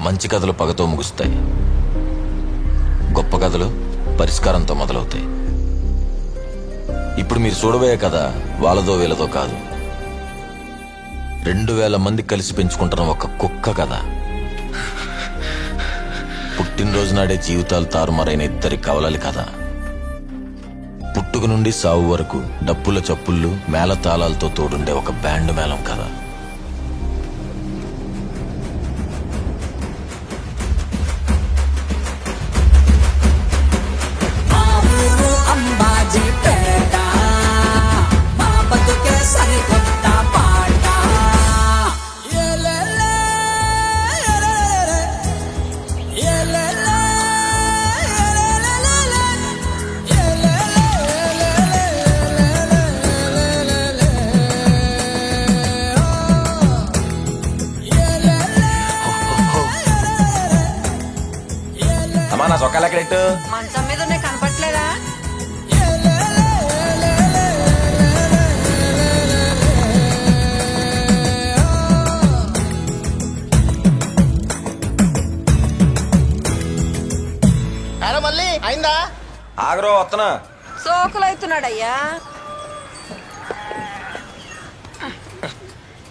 మంచి కథలు పగతో ముగుస్తాయి, గొప్ప కథలు పరిష్కారంతో మొదలవుతాయి. ఇప్పుడు మీరు చూడబోయే కథ వాళ్ళదో వీళ్ళదో కాదు, 2000 మంది కలిసి పెంచుకుంటున్న ఒక కుక్క కథ. పుట్టినరోజు నాడే జీవితాలు తారుమారైన 2 కవలలి కథ. పుట్టుక నుండి సావు వరకు డప్పుల చప్పుళ్ళు మేళతాళాలతో తోడుండే ఒక బ్యాండ్ మేళం కథ. నా చొక్కాలు ఎక్కడెట్టు మంచం మీద ఉన్నాయి, కనపట్లేదా? అరే మళ్ళీ అయిందా? ఆగరో వస్తున్నా. సోకులు అవుతున్నాడయ్యా.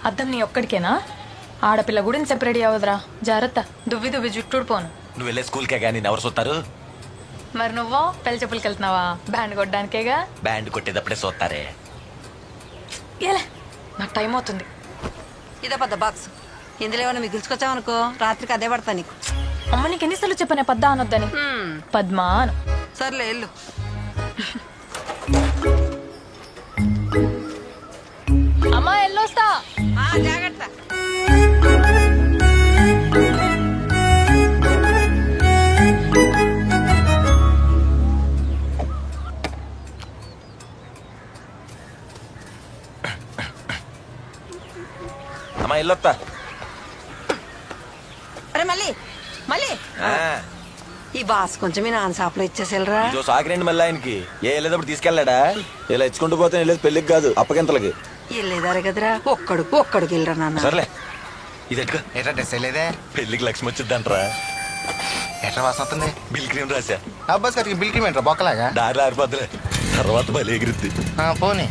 అద్దం నీ ఒక్కడికేనా? ఆడపిల్ల గుడిని సెపరేట్ అవ్వదురా, జాగ్రత్త. దువ్వి దువ్వి జుట్టుడు పోను. నువ్వు వెళ్ళే స్కూల్కే కానీ ఎవరు చూస్తారు? మరి నువ్వు పెళ్లి చెప్పులకి వెళ్తున్నావా? బ్యాండ్ కొట్టడానికేగా. బ్యాండ్ కొట్టేటప్పుడే చూస్తారే. ఏలే, నాకు టైం అవుతుంది. ఇదే పెద్ద బాక్స్, ఇందులో ఏమైనా మిగిల్చుకొచ్చావనుకో రాత్రికి అదే పడతా నీకు. అమ్మ నీకు ఎన్నిసార్లు చెప్పానే పద్దా అనొద్దని? పద్మా అను. సర్లే వెళ్ళు. అమ్మా ఎల్లొస్తా. జాగ్రత్త. అమ్మా వెళ్ళొస్తా. అరే మళ్ళీ మళ్ళీ ఈ బాస్ కొంచెం మీ నాన్న షాప్లో ఇచ్చేసేలరా. సాకిరండి మళ్ళీ ఆయనకి ఏ వెళ్ళేటప్పుడు తీసుకెళ్ళాడా? ఇలా ఇచ్చుకుంటూ పోతే వెళ్ళేది పెళ్లికి కాదు, అప్పగింతలకి. వెళ్ళేదారే కదరా, ఒక్కడికి వెళ్ళరా నాన్న. సర్లే ఇది ఎట్టుకో. ఎట్లా డ్రెస్ వెళ్ళేదే? పెళ్లికి లక్ష్మి వచ్చిద్దంటరా. ఎట్లా వాసన వస్తుంది? బిల్ క్రీమ్ రాసా. అబ్బాస్ గారికి బిల్ క్రీమ్ ఏంట్రా బొక్కలాగా? దారిలో ఆరిపోద్దులే, తర్వాత బలి ఎగిరిద్ది. పోనీ.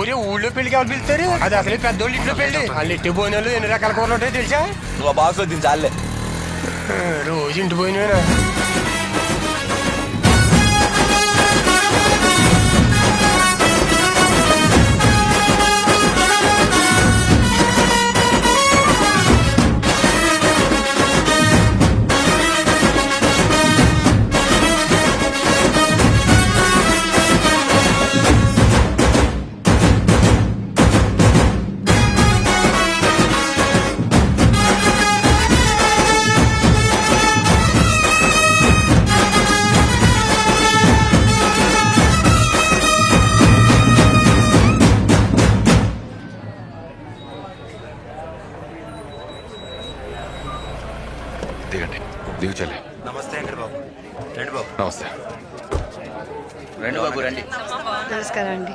ఊరే ఊళ్ళో పెళ్లికి ఎవరు పిలుస్తారు? అది అసలే పెద్దోళ్ళు ఇంట్లో పెళ్లి. వాళ్ళు ఇంటి పోయిన ఎన్ని రకాల కూరలు ఉంటాయో తెలుసా? నువ్వు బాక్స్ లో దీని చాలే. రోజు ఇంటి పోయినా. దిగండి, దిగు చెల్లి. నమస్తే అండి బాబు. రండి బాబు. నమస్తే. రండి బాబు రండి. నమస్కారం అండి.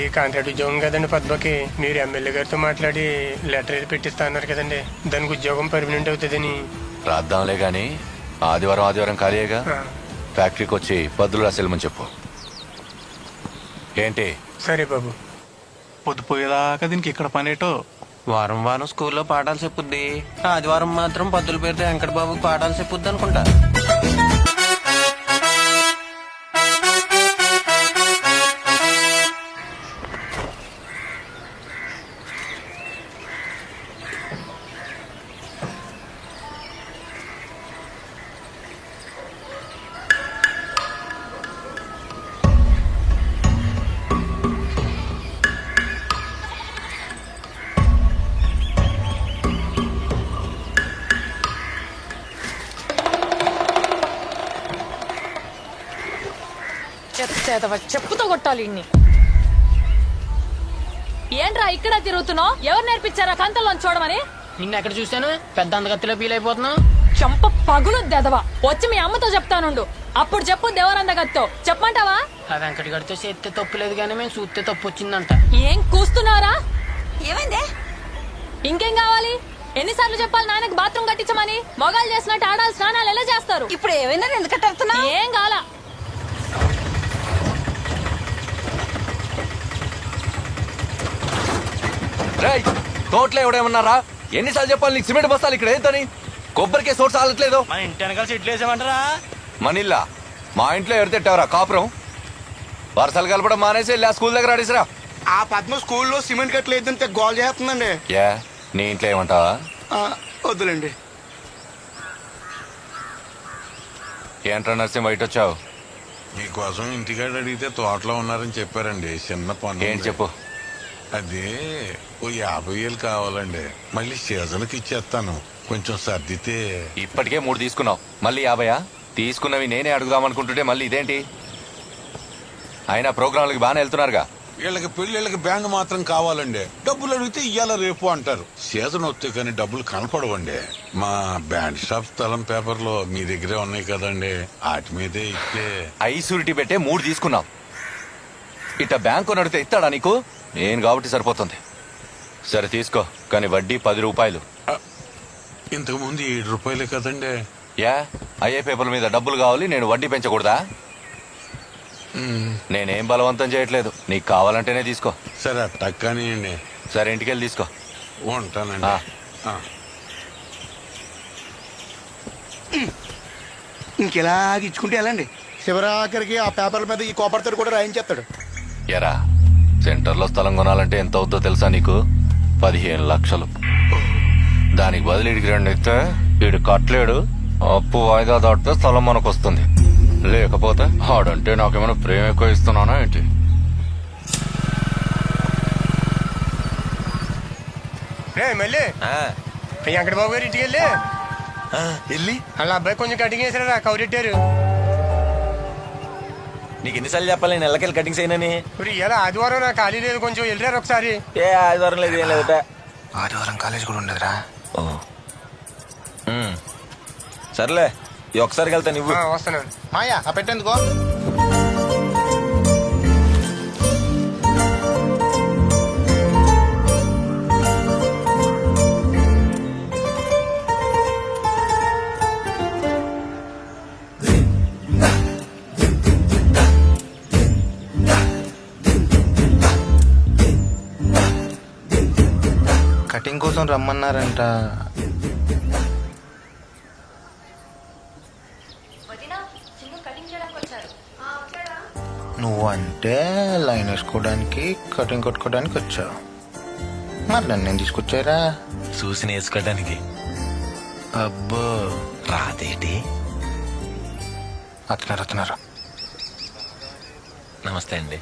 ఈ కాంట్రాక్ట్ ఉద్యోగం కదండి పద్మకి. మీరు ఎమ్మెల్యే గారితో మాట్లాడి లెటర్ ఏది పెట్టిస్తా అన్నారు కదండి, దానికి ఉద్యోగం పర్మనెంట్ అవుతుందని. రాద్దాంలే గాని ఆదివారం ఖాళీగా ఫ్యాక్టరీకి వచ్చి పద్దులు రాసేమని చెప్పు. ఏంటి? సరే బాబు. పొద్దుపోయేదాకా దీనికి ఇక్కడ పనేటో. వారం వారం స్కూల్లో పాఠాలు చెప్పుద్ది, ఆదివారం మాత్రం పద్దుల పేరుతో వెంకటబాబుకి పాఠాలు చెప్పుద్ది అనుకుంటా. చేతవ చెప్పుతో కొట్టాలి ఇన్ని. ఏంట్రా ఇక్కడ తిరుగుతున్నావు? ఎవరు నేర్పించారా కంతల్లో చూడమని? నిన్న ఎక్కడ చూశాను పెద్ద అందగత్తిలో ఫీల్ అయిపోతున్నావు. చంప పగులు దెదవా. వచ్చి మీ అమ్మతో చెప్తానుండు. అప్పుడు చెప్పు దేవరందగత్తో చెప్పమంటావా? ఆ వెంకట గడితో చేస్తే తప్పు లేదు కానీ మేము చూస్తే తప్పు వచ్చిందంట. ఏం కూస్తున్నారా? ఏమైందే? ఇంకేం కావాలి? ఎన్నిసార్లు చెప్పాలి నాన్నకి బాత్రూమ్ కట్టించమని? మొగాలు చేసినట్టు ఆడాలి స్నానాలు ఎలా చేస్తారు? ఇప్పుడు ఏమైందని ఎందుకంటే అడుగుతున్నా? ఏం కావాలా? రేయ్ తోటలో ఎవడేమన్నారా? ఎన్నిసార్లు చెప్పాలి నీకు సిమెంట్ బస్తాలు ఇక్కడ ఏంటని? కొబ్బరికే సోర్స్ ఆలట్లేదు. మన ఇంటి వెనకాల చెట్లు వేసామంటారా? మనిల్లా మా ఇంట్లో ఎవరితెట్టావరా కాపురం? వరసలు కలపడం మానేసి వెళ్ళి ఆ స్కూల్ దగ్గర ఆడేసిరా. ఆ పద్మ స్కూల్లో సిమెంట్ కట్టలేదంటే గోల్ చేస్తుందండి. ఏ నీ ఇంట్లో ఏమంటావా? వద్దులేండి. ఏంట్రా నర్సింగ్ బయట వచ్చావు? మీకోసం ఇంటికాడ అడిగితే తోటలో ఉన్నారని చెప్పారండి. చిన్న పని ఏంటి చెప్పు. అదే ఓ 50,000 కావాలండి. మళ్ళీ సీజన్కి ఇచ్చేస్తాను. కొంచెం సర్దితే. ఇప్పటికే 3 తీసుకున్నావు, మళ్ళీ 50? తీసుకున్నవి నేనే అడుగుదామనుకుంటుంటే మళ్ళీ ఇదేంటి? అయినా ప్రోగ్రాంలకి బాగానే వెళ్తున్నారుగా. వీళ్ళకి పెళ్ళిళ్ళకి బ్యాండ్ మాత్రం కావాలండి. డబ్బులు అడిగితే ఇయ్యాల రేపు అంటారు. సీజన్ వస్తే కానీ డబ్బులు కనపడవండి. మా బ్యాండ్ షాప్ స్థలం పేపర్లో మీ దగ్గరే ఉన్నాయి కదండి, వాటి మీదే ఇస్తే. ఐసూరిటీ పెట్టే 3 తీసుకున్నావు. ఇట్ట బ్యాంకు నడితే ఇస్తాడా నీకు? నేను కాబట్టి సరిపోతుంది. సరే తీసుకో, కానీ వడ్డీ 10 రూపాయలు. ఇంతకు ముందు 7 రూపాయలే కదండి. యా అయ్యే పేపర్ల మీద డబ్బులు కావాలి, నేను వడ్డీ పెంచకూడదా? నేనేం బలవంతం చేయట్లేదు, నీకు కావాలంటేనే తీసుకో. సరే అట్టా కానివ్వండి. సరే ఇంటికెళ్ళి తీసుకో. ఉంటానండి. ఇంకెలాగ ఇచ్చుకుంటే వెళ్ళండి. శివరాఖరికి ఆ పేపర్ల మీద ఈ కోపర్తో కూడా రాయించేస్తాడు. ఎరా సెంటర్లో స్థలం కొనాలంటే ఎంత అవుతుందో తెలుసా నీకు? 15 లక్షలు. దానికి బదులు ఇడికి 2 ఇస్తే వీడు కట్టలేడు. అప్పు వాయిదా దాటితే స్థలం మనకు వస్తుంది. లేకపోతే ఆడంటే నాకేమైనా ప్రేమ ఎక్కువ ఇస్తున్నానా ఏంటి? మళ్ళీ వెంకటబాబు గారు ఇంటికి వెళ్ళి వాళ్ళ అబ్బాయి కొంచెం కటింగ్ వేసారా కౌరెట్టారు. నీకు ఎన్నిసార్లు చెప్పాలి నేను నెలకెళ్ళి కటింగ్స్ అయినని? ఇప్పుడు ఇలా ఆదివారం నాకు ఖాళీ లేదు, కొంచెం వెళ్ళారు ఒకసారి. ఏ ఆదివారం లేదు ఏం లేదట. ఆదివారం కాలేజ్ కూడా ఉండదురా. సర్లే ఈ ఒకసారికి వెళ్తా నువ్వు. వస్తున్నాను. మాయా ఆ పెట్టేందుకో. కటింగ్ కోసం రమ్మన్నారంట. నువ్వు అంటే లైన్ వేసుకోవడానికి కటింగ్ కొట్టుకోవడానికి వచ్చావు, మరి నన్ను తీసుకొచ్చారా? చూసి నేర్చుకోవడానికి. అబ్బో రాదేటి? అతనారు. నమస్తే అండి.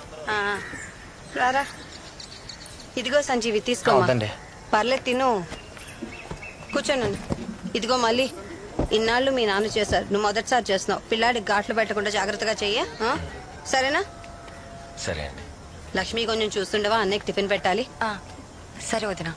రారా, ఇదిగో సంజీవి తీసుకో. అవునండి. పర్లేదు తిను, కూర్చోనండి. ఇదిగో మళ్ళీ ఇన్నాళ్ళు మీ నాన్న చేశారు, నువ్వు మొదటిసారి చేస్తున్నావు. పిల్లాడికి ఘాట్లు పెట్టకుండా జాగ్రత్తగా చెయ్య, సరేనా? సరే అండి. లక్ష్మి కొంచెం చూస్తుండవా, అన్నయ్యకి టిఫిన్ పెట్టాలి. సరే వదినా.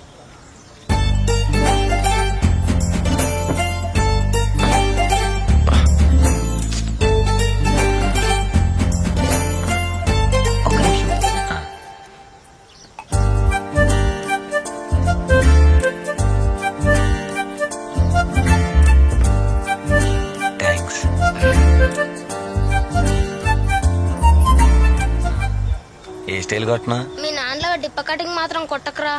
ఏ స్టైల్ కొట్టినా? మీ నాన్నలో డిప్ప కటింగ్ మాత్రం కొట్టకరా.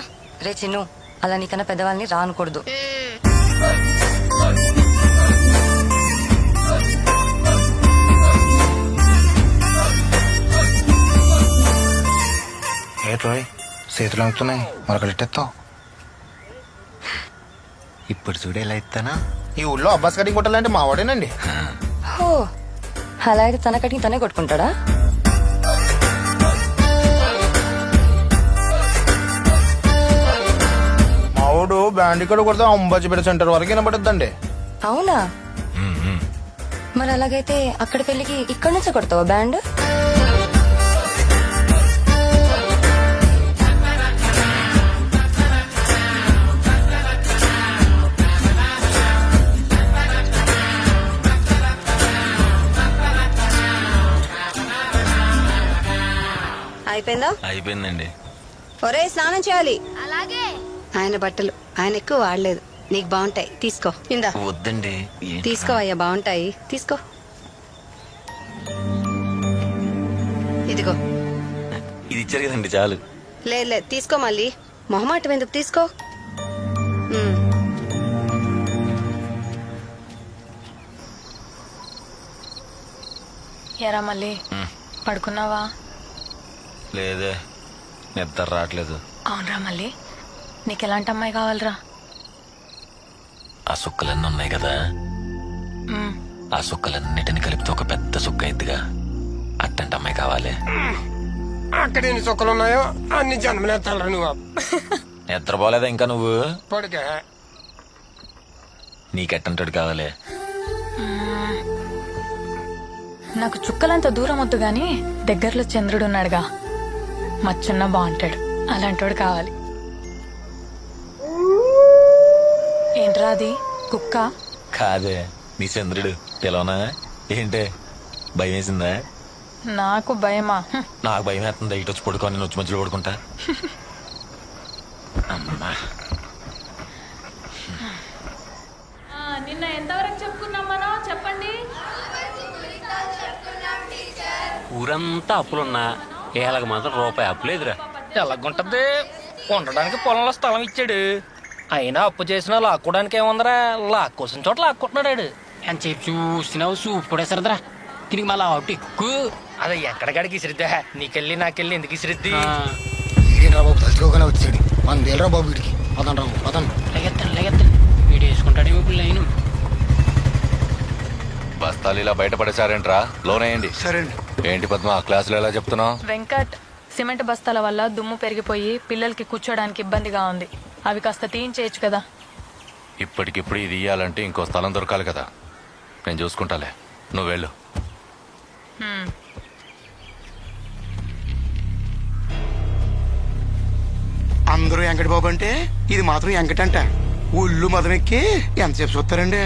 రే చిన్ను, అలా నీకన్నా పెద్దవాళ్ళని రానకూడదు. ఏ రోయ్ చేతులు అవుతున్నాయి, మరొకటెత్తావు. ఇప్పుడు చూడు ఎలా ఇస్తానా? ఈ ఊళ్ళో అబ్బాస్ కటింగ్ కొట్టాలంటే మా వాడేనండి. అలా అయితే తన కటింగ్ తనే కొట్టుకుంటాడా? మావాడు బ్యాండ్ ఇక్కడ కొడితే అంబాజీపేట సెంటర్ వరకు వినబడుద్దండి. అవునా? మరి అలాగైతే అక్కడికి వెళ్ళి ఇక్కడ నుంచే కొడతావా బ్యాండ్? అయిపోయిందా? అయిపోయిందండి. ఒరే స్నానం చేయాలి. అలాగే. ఆయన బట్టలు ఆయన ఎక్కువ వాడలేదు, నీకు బాగుంటాయి, తీసుకో. ఇందా వద్దండి. తీసుకో అయ్యా, బాగుంటాయి, తీసుకో. ఇదిగో. ఇది ఇచ్చారు కదండి, చాలు. లేదు తీసుకో, మళ్ళీ మొహమాటం ఎందుకు, తీసుకో. ఎరా మళ్ళీ పడుకున్నావా? లేదే, నిద్ర రావట్లేదు. అవునరా మళ్ళీ, నీకు ఎలాంటి అమ్మాయి కావాలరా? ఆ సుక్కలన్నీ ఉన్నాయి కదా, ఆ సుక్కలన్నిటిని కలిపితే ఒక పెద్ద సుక్క అయిందిగా, అట్టంటి అమ్మాయి కావాలి. అక్కడ ఎన్ని చుక్కలు ఉన్నాయో అన్ని జన్మలేస్తాడు నువ్వు. నిద్రపోలేదా ఇంకా నువ్వు? పడుకే. నీకెట్టంటాడు కావాలి? నాకు చుక్కలంత దూరం వద్దు గాని దగ్గరలో చంద్రుడు ఉన్నాడుగా, మచ్చన్న బాగుంటాడు, అలాంటోడు కావాలి. ఏంట్రా అది, కుక్క? కాదే, నీ చంద్రుడు. పిలవనా ఏంటే? భయం వేసిందా? నాకు భయమా? నాకు భయం వేస్తుంది. ఇటు వచ్చి పడుకో, నేను వచ్చి మధ్యలో పడుకుంటా. అమ్మా, నిన్న ఎంతవరకు చెప్పుకున్నాం మనం, చెప్పండి. ఊరంతా అప్పులున్నా ఏళ్ళకి మాత్రం రూపాయి అప్పులేదురా. ఎలాగుంటది, ఉండడానికి పొలంలో స్థలం ఇచ్చాడు. అయినా అప్పు చేసినా లాక్కోడానికి ఏముందరా, లాక్కోసిన చోట లాక్కుంటున్నాడు. అని చెప్పి చూసినావు, చూపు కూడా సరదరా. దీనికి మళ్ళీ అవుట్ ఎక్కువ. అదే ఎక్కడికాడికి ఇసిరిద్దా, నీకెళ్ళి నాకెళ్ళి ఎందుకు ఇసిరిద్ది? బాబు తలుచుకోగానే వచ్చాడు, మన దేలరా బాబు వీడికి. పదండి రాబు, పదండి. లెగెత్తాను వీడు వేసుకుంటాడేమో ఇప్పుడు లైను. బస్తాలు ఇలా బయటపడేశారేంట్రా, లోనేయండి. సరే అండి. ఏంటి పద్మ, ఆ క్లాసులో ఎలా చెప్తున్నావు? వెంకట్, సిమెంట్ బస్తాల వల్ల దుమ్ము పెరిగిపోయి పిల్లలకి కూర్చోడానికి ఇబ్బందిగా ఉంది, అవి కాస్త తీయించేయచ్చు కదా. ఇప్పటికిప్పుడు ఇది ఇయ్యాలంటే ఇంకో స్థలం దొరకాలి కదా, నేను చూసుకుంటాలే, నువ్వు వెళ్ళు. అందరూ వెంకట బాబు అంటే ఇది మాత్రం వెంకటంట. ఊళ్ళు మదం ఎక్కి ఎంతసేపు చూస్తారండి?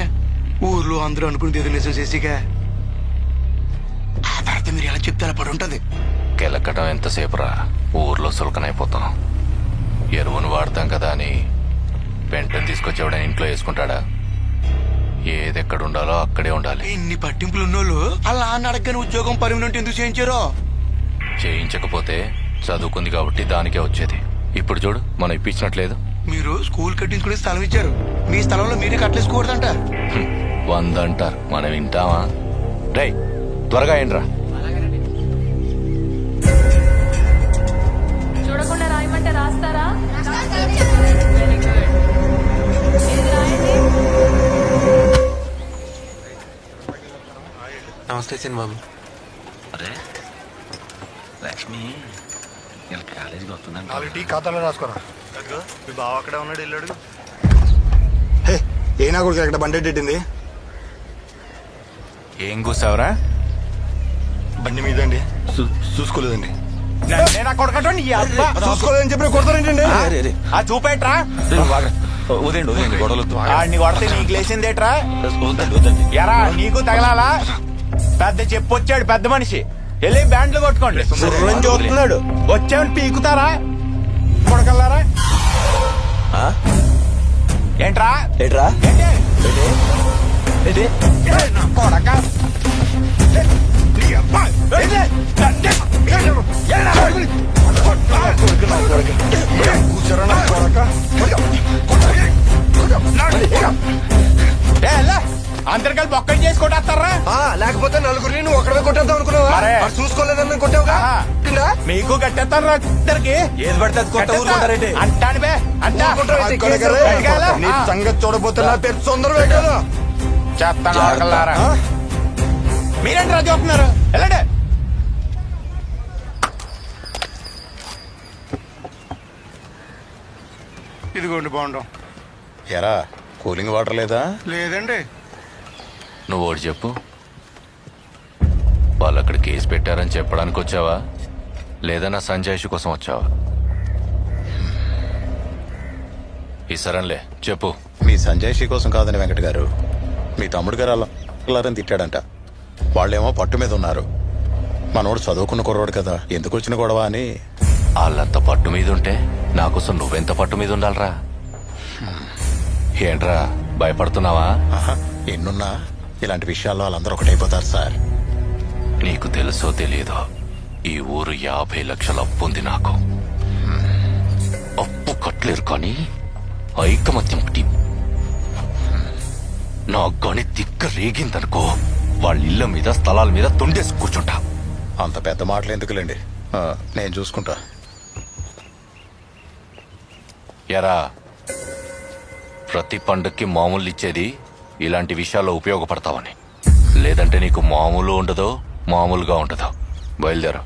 ఊర్లో అందరూ అనుకుని ఏదో నిజం చేసిగా ఆ తర్వాత మీరు ఎలా చెప్తే అలా పడి ఉంటది. కెలక్కడం ఎంతసేపు రా, ఊర్లో సులకనైపోతాం. ఎరువును వాడతాం కదా అని పెంటను తీసుకొచ్చేవాడని ఇంట్లో వేసుకుంటాడా? ఏదెక్కడ ఉండాలో అక్కడే ఉండాలి. ఇన్ని పట్టింపులు ఉన్నోళ్ళు అలా అడగని ఉద్యోగం పర్మనెంట్ ఎందుకు చేయించారో? చేయించకపోతే చదువుకుంది కాబట్టి దానికే వచ్చేది. ఇప్పుడు చూడు, మనం ఇప్పించినట్లేదు. మీరు స్కూల్ కట్టించుకునే స్థలం ఇచ్చారు, మీ స్థలంలో మీరే కట్టలేసుకోకూడదంట. 100 అంటారు, మనం వింటామా? రై త్వరగా ఏంట్రా. చూడకుండా రాయమంటే రాస్తారా? Very good. ఏది రాయండి? నమస్తే చిన్నబాబు. అరే లక్ష్మి ఇలా కాలేజీకి వస్తుందంట. 4 టీ ఖాతాలో రాసుకోరా. మీ బావ అక్కడే ఉన్నాడు, వెళ్ళాడు. ఏనా కూడా ఇక్కడ బండి ఎట్టింది? ఏం కూసావరా? బండి మీద అండి, చూసుకోలేదండి. చూసుకోలేదని చెప్పి కొడతారేంటండి? చూపేట్రా, వదండి వదండి, గొడవలు ఆడిని కొడితే నీకు లేచిందేట్రా? వద్దండి వద్దండి. ఎరా నీకు తగలాలా? పెద్ద చెప్పొచ్చాడు పెద్ద మనిషి, వెళ్ళి బ్యాండ్లు కొట్టుకోండి. చూస్తున్నాడు, వచ్చామని పీకుతారా కొడకల్లారా? ఏంట్రా ఏట్రా కొడక అందరికీ బొక్కలు చేసి కొట్టేస్తారా? లేకపోతే నలుగురిని నువ్వు ఒక్కడే కొట్టేద్దాం అనుకున్నావా? చూసుకోలేదని కొట్టావుగా, మీకు కట్టేస్తారా? ఇద్దరికి ఏది పడితే అది కొట్ట ఊరుకుంటారండి. అంటాను బే, అంటా నీ సంగతి చూడబోతే నా పేరు తొందర వేయగలరు. చెప్తాను. మీరేంటి చూస్తున్నారు? వెళ్ళండి. ఇదిగోండి బాగుండం. ఎరా కూలింగ్ వాటర్ లేదా? లేదండి. నువ్వు ఒకటి చెప్పు, వాళ్ళు అక్కడ కేసు పెట్టారని చెప్పడానికి వచ్చావా, లేదా నా సంజాయిషి కోసం వచ్చావా? ఈ సరంలే చెప్పు. మీ సంజయ్ కోసం కాదని వెంకట గారు, మీ తమ్ముడు గారు అల్లారని తిట్టాడంట. వాళ్ళేమో పట్టు మీద ఉన్నారు. మనోడు చదువుకున్న కుర్రోడు కదా, ఎందుకు వచ్చిన గొడవ అని వాళ్ళంత పట్టు మీద ఉంటే నా కోసం నువ్వెంత పట్టు మీద ఉండాలరా? ఏంట్రా భయపడుతున్నావా? ఎన్నున్నా ఇలాంటి విషయాల్లో వాళ్ళందరూ ఒకటైపోతారు సార్. నీకు తెలుసో తెలియదో ఈ ఊరు 50 లక్షల అప్పు ఉంది నాకు. అప్పు కట్టలేరు కానీ ఐకమత్యం ఒకటి. నా గణి తిక్క రేగిందనుకో వాళ్ళ ఇళ్ళ మీద స్థలాల మీద తొండేసి కూర్చుంటా. అంత పెద్ద మాటలు ఎందుకులేండి, నేను చూసుకుంటా. ఎరా, ప్రతి పండుగకి మామూలు ఇచ్చేది ఇలాంటి విషయాల్లో ఉపయోగపడతావని. లేదంటే నీకు మామూలు ఉండదు, మామూలుగా ఉండదు. బయలుదేరు.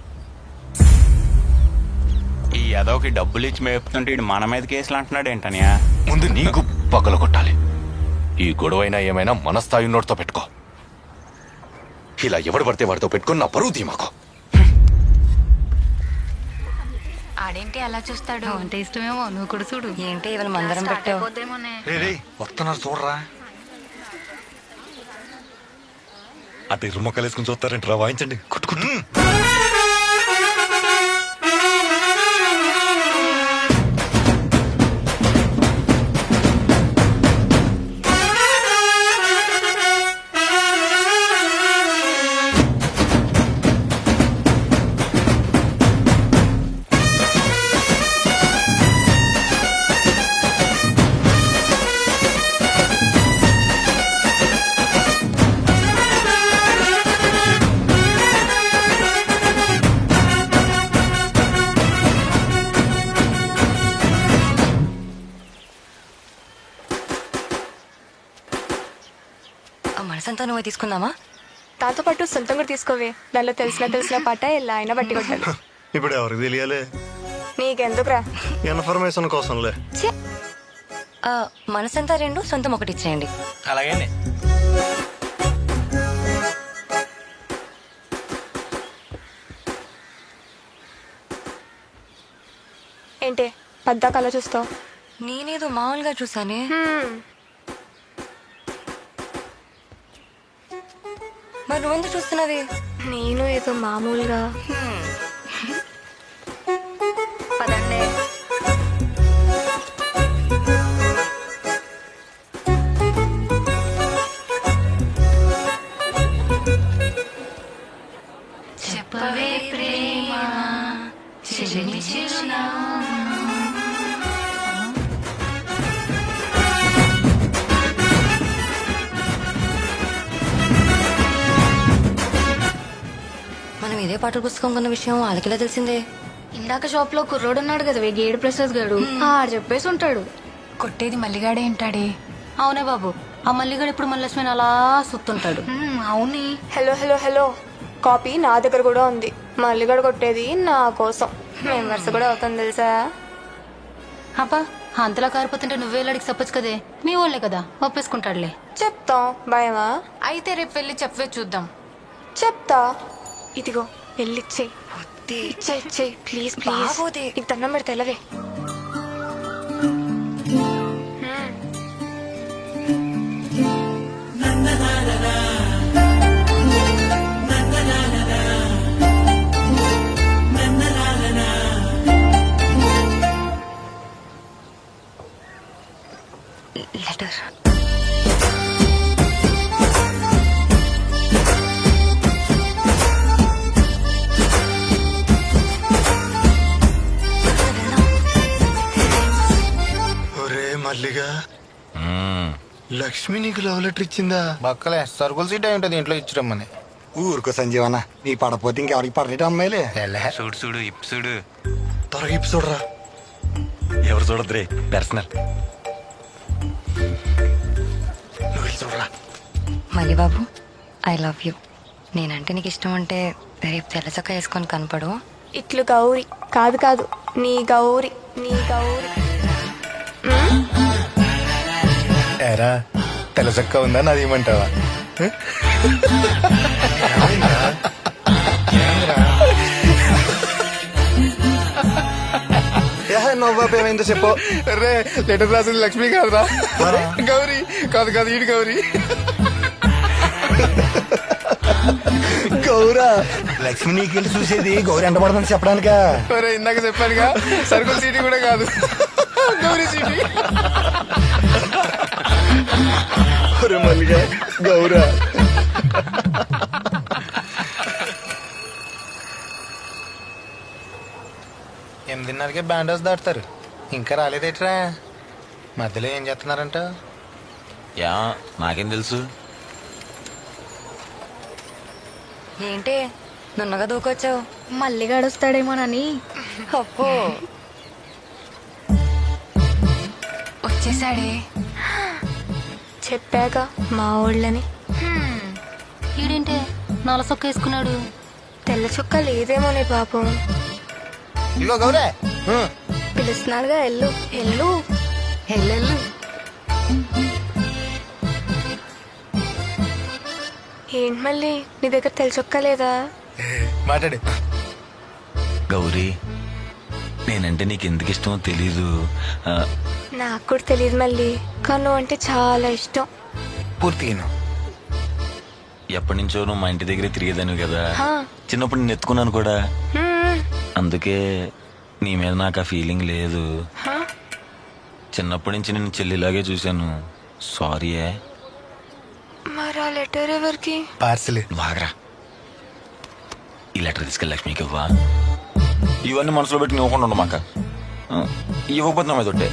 ఈ యదవకి డబ్బులు ఇచ్చి మేపుతుంటే ఇటు మన మీద కేసులు అంటున్నాడు ఏంటనియా? ముందు నీకు పగల కొట్టాలి. ఈ గొడవైనా ఏమైనా మన స్థాయి నోటితో పెట్టుకో. ఇలా ఎవడు పడితే వాడితో పెట్టుకుని నా పరువు తీమాకో. ఆడేంటి అలా చూస్తాడు? అంటే ఇష్టమేమో, నువ్వు కూడా చూడు. ఏంటి ఇవాళ మందరం పెట్టావు? వస్తున్నారు చూడరా. అటు ఇరు మొక్కలు వేసుకుని చూస్తారేంట్రా? వాయించండి. కుట్టుకుంటు మనసంతా నువ్వే తీసుకుందామా? దాంతో పాటు సొంతం కూడా తీసుకోవే. దానిలో తెలిసిన పాట ఎలా అయినా బట్టి కొట్టాలి. ఇప్పుడు ఎవరికి తెలియాలి? నీకెందుకురా? ఇన్ఫర్మేషన్ కోసంలే. మనసంతా 2, సొంతం 1 ఇచ్చేయండి. అలాగే. ఏంటి పద్దాక అలా చూస్తావు? నేనేదో మామూలుగా చూసానే. మరి నువ్వెందుకు చూస్తున్నావి? నేను ఏదో మామూలుగా. పదండి. చెప్పవే ప్రేమ చిలిమి చిరునామా. మనం ఇదే పాటల పుస్తకం కొన్న విషయం వాళ్ళకిలా తెలిసిందే. ఇందాక షాప్ లో కుర్రోడు ఉన్నాడు కదా గేడు ప్రసాద్ గారు, ఆడు చెప్పేసి ఉంటాడు. కొట్టేది మల్లిగాడే ఏంటాడే? అవునే బాబు, ఆ మల్లిగాడు ఇప్పుడు మల్లస్మిని అలా సుత్తుంటాడు. అవునే. హలో హలో హలో, కాపీ నా దగ్గర కూడా ఉంది. మల్లిగాడు కొట్టేది నా కోసం. మేము వరుస కూడా అవుతాం తెలుసా? అబ్బా, అంతలా కారిపోతుంటే నువ్వే అడిగి చెప్పొచ్చు కదే. మీ వాళ్ళే కదా, ఒప్పేసుకుంటాడులే. చెప్తాం. భయమా? అయితే రేపు వెళ్ళి చెప్పవే చూద్దాం. చెప్తా. ఇదిగో వెళ్ళిచ్చే. ఇచ్చే ప్లీజ్ ప్లీజ్. నీకు దండం పెడితే వెళ్ళవే. లెటర్. మల్లిగా, లక్ష్మి నీకు లవ్ లెటర్ ఇచ్చిందా? బక్కలే సరుకుల సీట్ అయి ఉంటుంది ఇంట్లో ఇచ్చిరమ్మని. ఊరుకో సంజీవన్న, నీ పడపోతే ఇంకెవరికి పడలేట అమ్మాయిలే. చూడు చూడు ఇప్పు చూడు. త్వరగా ఇప్పు చూడరా. ఎవరు చూడద్రే, పర్సనల్. నువ్వు వెళ్ళి చూడరా. మళ్ళీ బాబు, ఐ లవ్ యూ. నేనంటే నీకు ఇష్టం అంటే రేపు తెల్లచక్క వేసుకొని కనపడు. ఇట్లు గౌరీ కాదు కాదు, నీ గౌరీ, నీ గౌరీ. ఎరా తెలసక్క ఉందా? నాది ఇమ్మంటావా? నవ్వాపు ఏమైందో చెప్పు. రే, లెటర్ రాసింది లక్ష్మి కాదురా, గౌరీ. కాదు కాదు, ఈడు గౌరీ. గౌరా లక్ష్మి నీకెళ్ళి చూసేది గౌరీ ఎంత పడుతుంది చెప్పడానికా? ఇందాక చెప్పానుగా సరుకుల సీటీ కూడా కాదు, గౌరీ సీటీ. మల్లిగా గౌరా 8:30కే బ్యాండ్ హౌస్ దాటుతారు, ఇంకా రాలేదేట్రా? మధ్యలో ఏం చేస్తున్నారంట? యా నాకేం తెలుసు. ఏంటి నున్నగా దూకొచ్చావు? మళ్ళీ గడుస్తాడేమోనని. అప్పో వచ్చేసాడే, చెప్పాక మా ఊళ్ళని. ఈడేంటే నల్ల సొక్క వేసుకున్నాడు? తెల్ల చుక్క లేదేమోనే పాపం. ఇగో గౌరే పిలుస్తున్నాడుగా, ఎల్లు ఎల్లు ఎల్లెల్లు. ఏంటి మళ్ళీ నీ దగ్గర తెల్ల చుక్క లేదా? మాట్లాడు. గౌరీ నేనంటే నీకు ఎందుకు ఇష్టమో తెలీదు. నాకు కూడా తెలియదు మళ్ళీ, కానీ నువ్వు అంటే చాలా ఇష్టం. పూర్తిగా ఎప్పటి నుంచో నువ్వు మా ఇంటి దగ్గరే తిరిగేదాను కదా, హా. చిన్నప్పుడు నేను ఎత్తుకున్నాను కూడా, హ్మ్. అందుకే నీ మీద నాకు ఆ ఫీలింగ్ లేదు. హా? చిన్నప్పటి నుంచి నేను చెల్లిలాగే చూశాను. సారీయే. మరి ఆ లెటర్ ఎవరికి? పార్సల్. బాగరా ఈ లెటర్ తీసుకెళ్ళి లక్ష్మికి ఇవ్వా. ఇవన్నీ మనసులో పెట్టి ఇవ్వకుండా ఉండమాక. ఇవ్వకపోతే నా మీద ఒట్టే.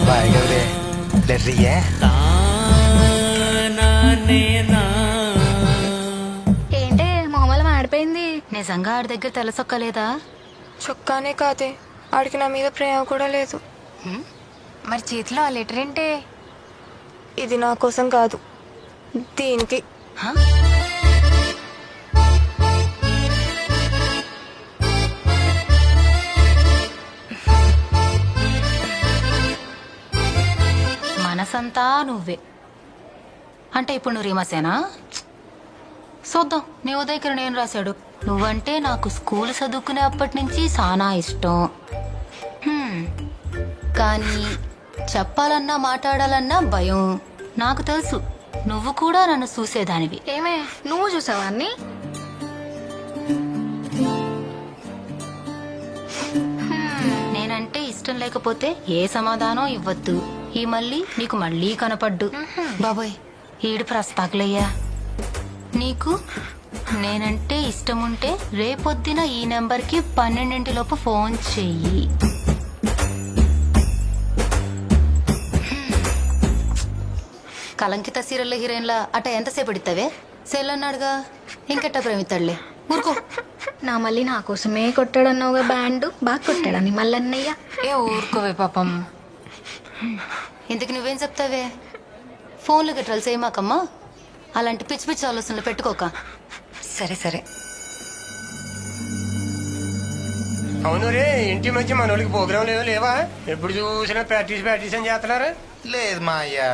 బాయ్ గౌరే. లెటర్ ఇయ్యా. ఏంటే మొహమల మాడిపోయింది? నిజంగా ఆడి దగ్గర తెల్ల సొక్క లేదా? చొక్కానే కాదే, ఆడికి నా మీద ప్రేమ కూడా లేదు. మరి చేతిలో ఆ లెటర్ ఏంటే? ఇది నా కోసం కాదు, దీనికి. మనసంతా నువ్వే అంటే ఇప్పుడు నువ్వు రీమసేనా? చూద్దాం. నీ ఉదయకర నేను రాశాడు. నువ్వంటే నాకు స్కూల్ చదువుకునే అప్పటి నుంచి చాలా ఇష్టం. కానీ చెప్పాలన్నా మాట్లాడాలన్నా భయం. నాకు తెలుసు నువ్వు కూడా నన్ను చూసేదానివి. ఏమే నువ్వు చూసావా అన్ని? నేనంటే ఇష్టం లేకపోతే ఏ సమాధానం ఇవ్వద్దు. ఈ మళ్ళీ నీకు మళ్ళీ కనపడ్డు. బాబోయ్ ఈడు ప్రస్తాకులయ్యా. నీకు నేనంటే ఇష్టం ఉంటే రేపొద్దున ఈ నెంబర్కి 12 ఫోన్ చెయ్యి. కలంకిత సీరియల్ హీరోయిన్లా అట ఎంతసేపు ఎడితావే? సెల్ అన్నాడుగా, ఇంకెట్ట ప్రేమిస్తాడులే. ఊరుకో. నా మళ్ళీ నా కోసమే కొట్టాడన్నావుగా బ్యాండ్, బాగా కొట్టాడని మల్లన్నయ్య. ఏ ఊరుకోవే పాపం. ఇంతకు నువ్వేం చెప్తావే? ఫోన్లు గట్రాలు చేయమాకమ్మా. అలాంటి పిచ్చి పిచ్చి ఆలోచనలు పెట్టుకోక. సరే సరే. అవును రే, ఇంటి మధ్య మనోళ్ళకి ప్రోగ్రాం లేవా? ఎప్పుడు చూసినా ప్రాక్టీస్ అని చేస్తున్నారు. లేదు మా అయ్యా,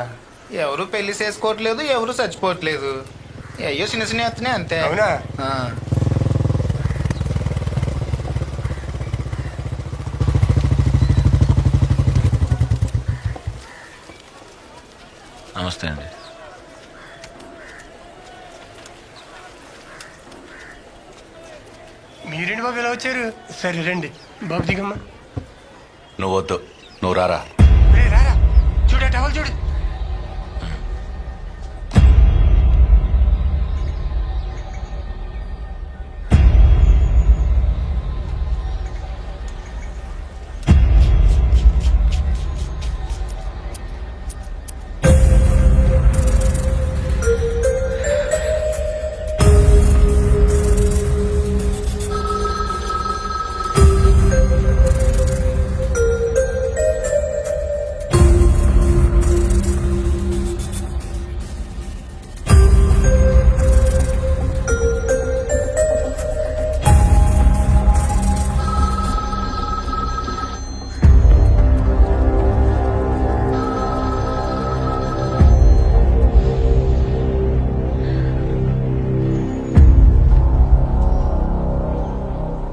ఎవరు పెళ్లి చేసుకోవట్లేదు, ఎవరు చచ్చిపోవట్లేదు. అయ్యో చిన్న చిన్న ఎత్తనే అంతే. అవునా? నమస్తే అండి. మీరేంటి బాబు ఇలా వచ్చారు? సరే రండి బాబు, దిగమ్మా. నువ్వు వద్దు, నువ్వు రారా. రారా, చూడ టవల్ చూడు.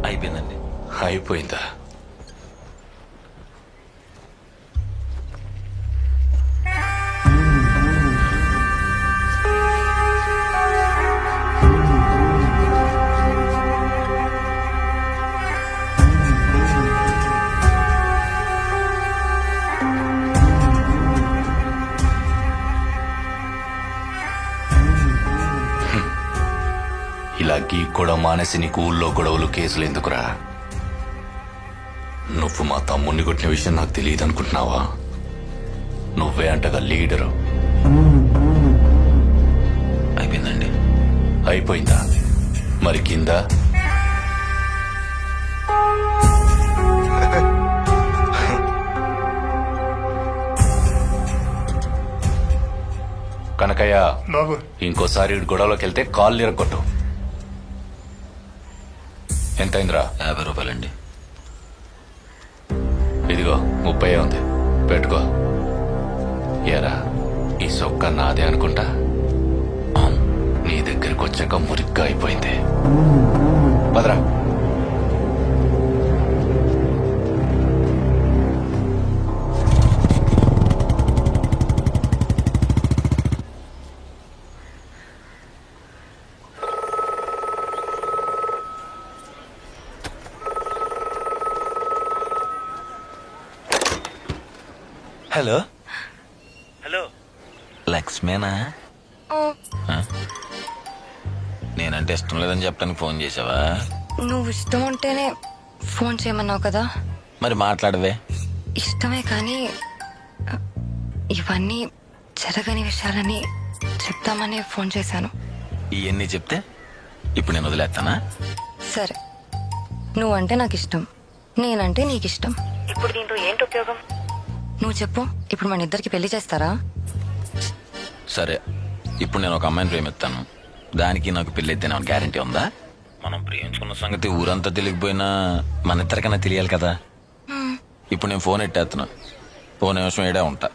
అయిపోయిందండి. అయిపోయిందా? ఇలా గీక్కోవడం మానేసి నీకు ఊళ్ళో గొడవలు కేసులు ఎందుకురా? నువ్వు మా తమ్ముడిని కొట్టిన విషయం నాకు తెలియదు అనుకుంటున్నావా? నువ్వే అంటగా లీడరు. అయిపోయిందండి. అయిపోయిందా? మరి కింద కనకయ్య బాబు ఇంకోసారి ఈడు గొడవలోకి వెళ్తే కాళ్ళు ఇరగొట్టు. ఎంతైందిరా? 50 రూపాయలండి. ఇదిగో 30 ఉంది, పెట్టుకో. ఎరా ఈ సొక్క నాదే అనుకుంటా. నీ దగ్గరికి వచ్చాక మురిగ్గా అయిపోయింది. పదరా. హలో హలో, లక్ష్మేనా? నేనంటే ఇష్టం లేదని చెప్పడానికి ఫోన్ చేసావా? నువ్వు ఇష్టం ఉంటేనే ఫోన్ చేయమన్నావు కదా. మరి మాట్లాడవే. ఇష్టమే కానీ ఇవన్నీ జరగని విషయాలని చెప్తామని ఫోన్ చేశాను. ఇవన్నీ చెప్తే ఇప్పుడు నేను వదిలేస్తానా? సరే, నువ్వంటే నాకు ఇష్టం, నేనంటే నీకు ఇష్టం. ఇప్పుడు దీంతో ఏంటి ఉపయోగం? నువ్వు చెప్పు, ఇప్పుడు మన ఇద్దరికి పెళ్లి చేస్తారా? సరే, ఇప్పుడు నేను ఒక అమ్మాయిని ప్రేమిస్తాను, దానికి నాకు పెళ్ళైతే నాకు గ్యారంటీ ఉందా? మనం ప్రేమించుకున్న సంగతి ఊరంతా తెలియకపోయినా మన ఇద్దరికైనా తెలియాలి కదా. ఇప్పుడు నేను ఫోన్ ఎట్టేస్తున్నా, ఫోన్ నిమిషం ఏడే ఉంటా.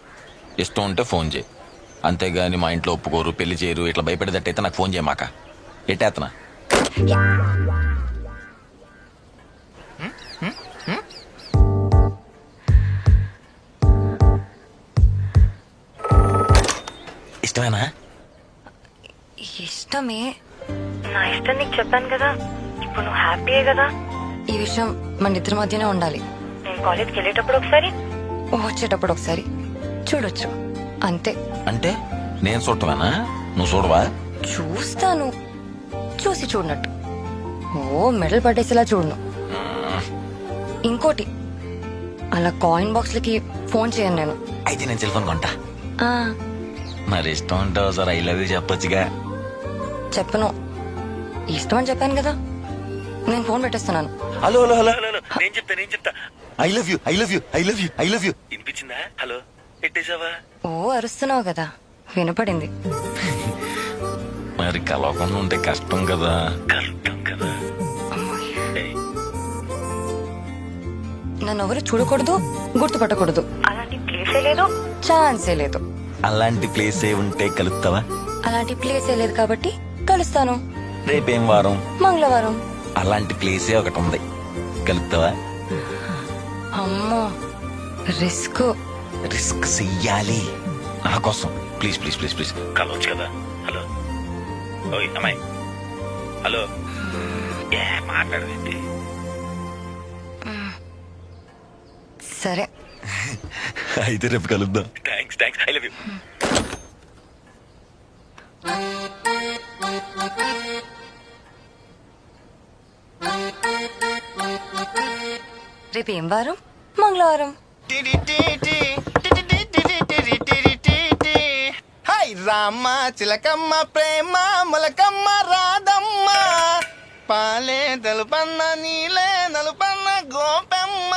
ఇష్టం ఉంటే ఫోన్ చేయి, అంతేగాని మా ఇంట్లో ఒప్పుకోరు, పెళ్లి చేయరు, ఇట్లా భయపడేటట్టయితే నాకు ఫోన్ చేయమాక. ఎట్టేస్తున్నా. ఇష్టమేనా? ఇష్టమే. నా ఇష్టం నీకు చెప్పాను కదా, ఇప్పుడు నువ్వు హ్యాపీయే కదా. ఈ విషయం మన ఇద్దరి మధ్యనే ఉండాలి. నేను కాలేజ్కి వెళ్ళేటప్పుడు ఒకసారి, వచ్చేటప్పుడు ఒకసారి చూడొచ్చు, అంతే. అంటే నేను చూడటమేనా? నువ్వు చూడవా? చూస్తాను, చూసి చూడనట్టు. ఓ మెడల్ పట్టేసేలా చూడను. ఇంకోటి, అలా కాయిన్ బాక్స్లకి ఫోన్ చేయను నేను. అయితే నేను సెల్ ఫోన్ కొంటా. ఆ, మరి ఇష్టం ఉంటావు సార్, ఐ లవ్ యూ చెప్పొచ్చుగా. చెప్పను, ఇష్టం అని చెప్పాను కదా. నేను ఫోన్ పెట్టేస్తున్నాను. హలో హలో హలో హలో, నేను చెప్తా. I love you, I love you, I love you, I love you. వినిపించిందా? హలో పెట్టేశావా? ఓ అరుస్తున్నావు కదా, వినపడింది. మరి కలవకుండా ఉంటే కష్టం కదా. కష్టం కదా. నన్ను ఎవరు చూడకూడదు, గుర్తుపట్టకూడదు, అలాంటి ప్లేసే లేదు, ఛాన్సే లేదు. అలాంటి ప్లేసే ఉంటే కలుస్తావా? అలాంటి ప్లేసే లేదు కాబట్టి కలుస్తాను. రేపేం వారం? మంగళవారం. అలాంటి ప్లేసే ఒకటి ఉంది, కలుస్తావా? అమ్మో, రిస్క్. రిస్క్ చెయ్యాలి నా కోసం. ప్లీజ్ ప్లీజ్ ప్లీజ్ ప్లీజ్ కలవచ్చు కదా. హలో ఓయ్ అమ్మాయి, హలో. ఏ మాట్లాడవేంటి? సరే, అయితే రేపు కలుద్దాం. Thanks thanks, I love you. రేపు ఏం వారం? మంగళవారం. హాయ్ రామ్మ చిలకమ్మ ప్రేమ మొలకమ్మ రాధమ్మ, పాలే తెలుపన్న నీలే నలుపన్న గోపెమ్మ.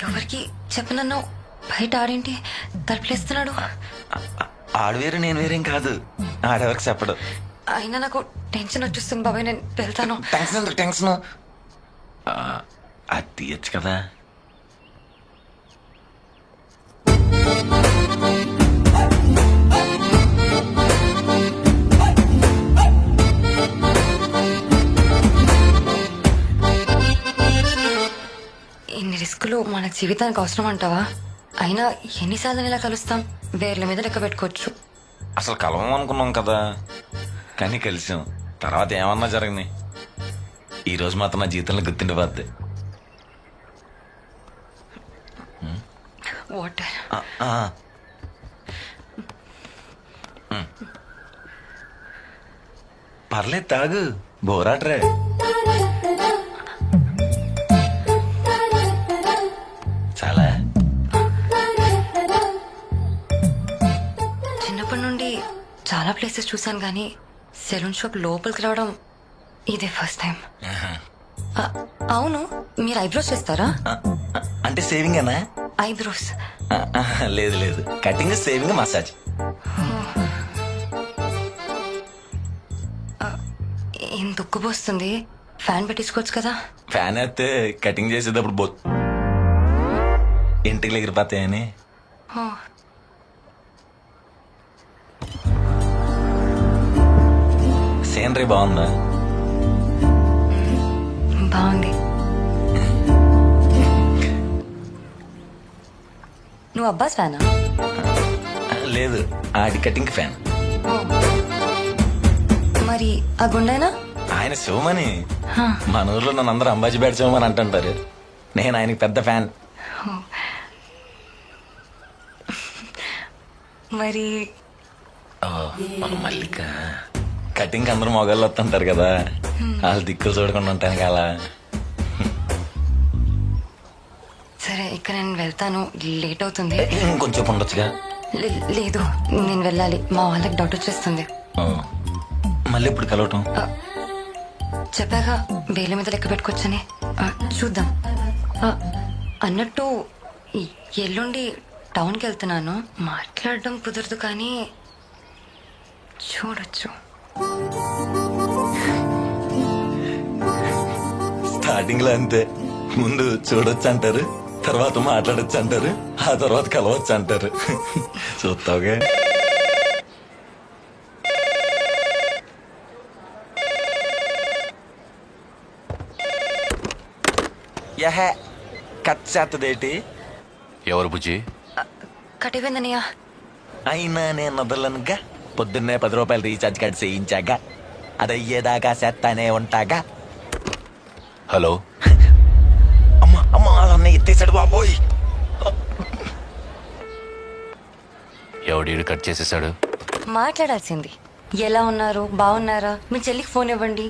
ఎవరికి చెప్పనన్నావు? బయట ఆడేంటి తలుపులేస్తున్నాడు? ఆడు వేరు నేను వేరేం కాదు, ఆడెవరికి చెప్పడు. అయినా నాకు టెన్షన్ వచ్చేస్తుంది బాబాయ్, నేను వెళ్తాను. టెన్షన్ ఎందుకు? టెన్షన్ అది తీయచ్చు కదా. ఇన్ని రిస్కులు మన జీవితానికి అవసరం అంటావా? అయినా ఎన్నిసార్లు ఇలా కలుస్తాం? వేర్ల మీద లెక్క పెట్టుకోవచ్చు. అసలు కలవం అనుకున్నాం కదా, కానీ కలిసాం. తర్వాత ఏమన్నా జరిగింది. ఈ రోజు మాత్రం నా జీవితంలో గుర్తుండిపోద్ది. వాటర్. పర్లేదు తాగు, బోరాట్రే. చాలా చిన్నప్పటి నుండి చాలా ప్లేసెస్ చూసాను కానీ సెలూన్ షాప్ లోపలికి రావడం ఇదే ఫస్ట్ టైం. అవును, మీరు ఐబ్రోస్ చేస్తారా? అంటే సేవింగ్ అనా? ఐబ్రోస్ లేదు లేదు, కటింగ్, సేవింగ్, మసాజ్. ఎంత ఉక్కుపోస్తుంది, ఫ్యాన్ పెట్టించుకోవచ్చు కదా. ఫ్యాన్ అయితే కటింగ్ చేసేటప్పుడు ఇంటికి ఎగిరిపోతాయని. సీనరీ బాగుందా? బాగుంది. నువ్వు అబ్బాస్ ఫ్యానా? లేదు, ఆడి కటింగ్ ఫ్యాన్. మరి ఆ గుండెనా? ఆయన శివమని. మన ఊర్లో నన్ను అందరూ అంబాజీ బ్యాట్ శివమని అంటుంటారు. నేను ఆయనకి పెద్ద ఫ్యాన్. మరి మన మల్లిక కటింగ్ అందరూ మొగాళ్ళు వస్తుంటారు కదా, వాళ్ళు దిక్కులు చూడకుండా ఉంటాను కదా. సరే, ఇక్కడ నేను వెళ్తాను, లేట్ అవుతుంది. ఇంకొంచెం ఉండొచ్చుగా. లేదు, నేను వెళ్ళాలి, మా వాళ్ళకి డౌట్ వచ్చేస్తుంది. మళ్ళీ ఇప్పుడు కలవటం? చెప్పాక వేల మీద లెక్క పెట్టుకోవచ్చని. చూద్దాం. అన్నట్టు ఎల్లుండి టౌన్కి వెళ్తున్నాను. మాట్లాడడం కుదరదు కానీ చూడొచ్చు. స్టార్టింగ్ లో అంతే, ముందు చూడొచ్చు అంటారు, తర్వాత మాట్లాడొచ్చు అంటారు, ఆ తర్వాత కలవచ్చు అంటారు. చూస్తావుగా. యహే కట్ చేస్తదేటి? ఎవరు బుజ్జి? కటిపోయిందనియా. అయినా నేను వదలనుగా. పొద్దున్నే 10 రూపాయలు రీఛార్జ్ కార్డ్ చేయించాక అది అయ్యేదాకా చేస్తానే ఉంటాగా. హలో. అమ్మా అమ్మా, అలా ఎత్తేసాడు బాబోయ్. ఎవడీడు కట్ చేసేసాడు? మాట్లాడాల్సింది. ఎలా ఉన్నారు, బాగున్నారా, మీ చెల్లికి ఫోన్ ఇవ్వండి,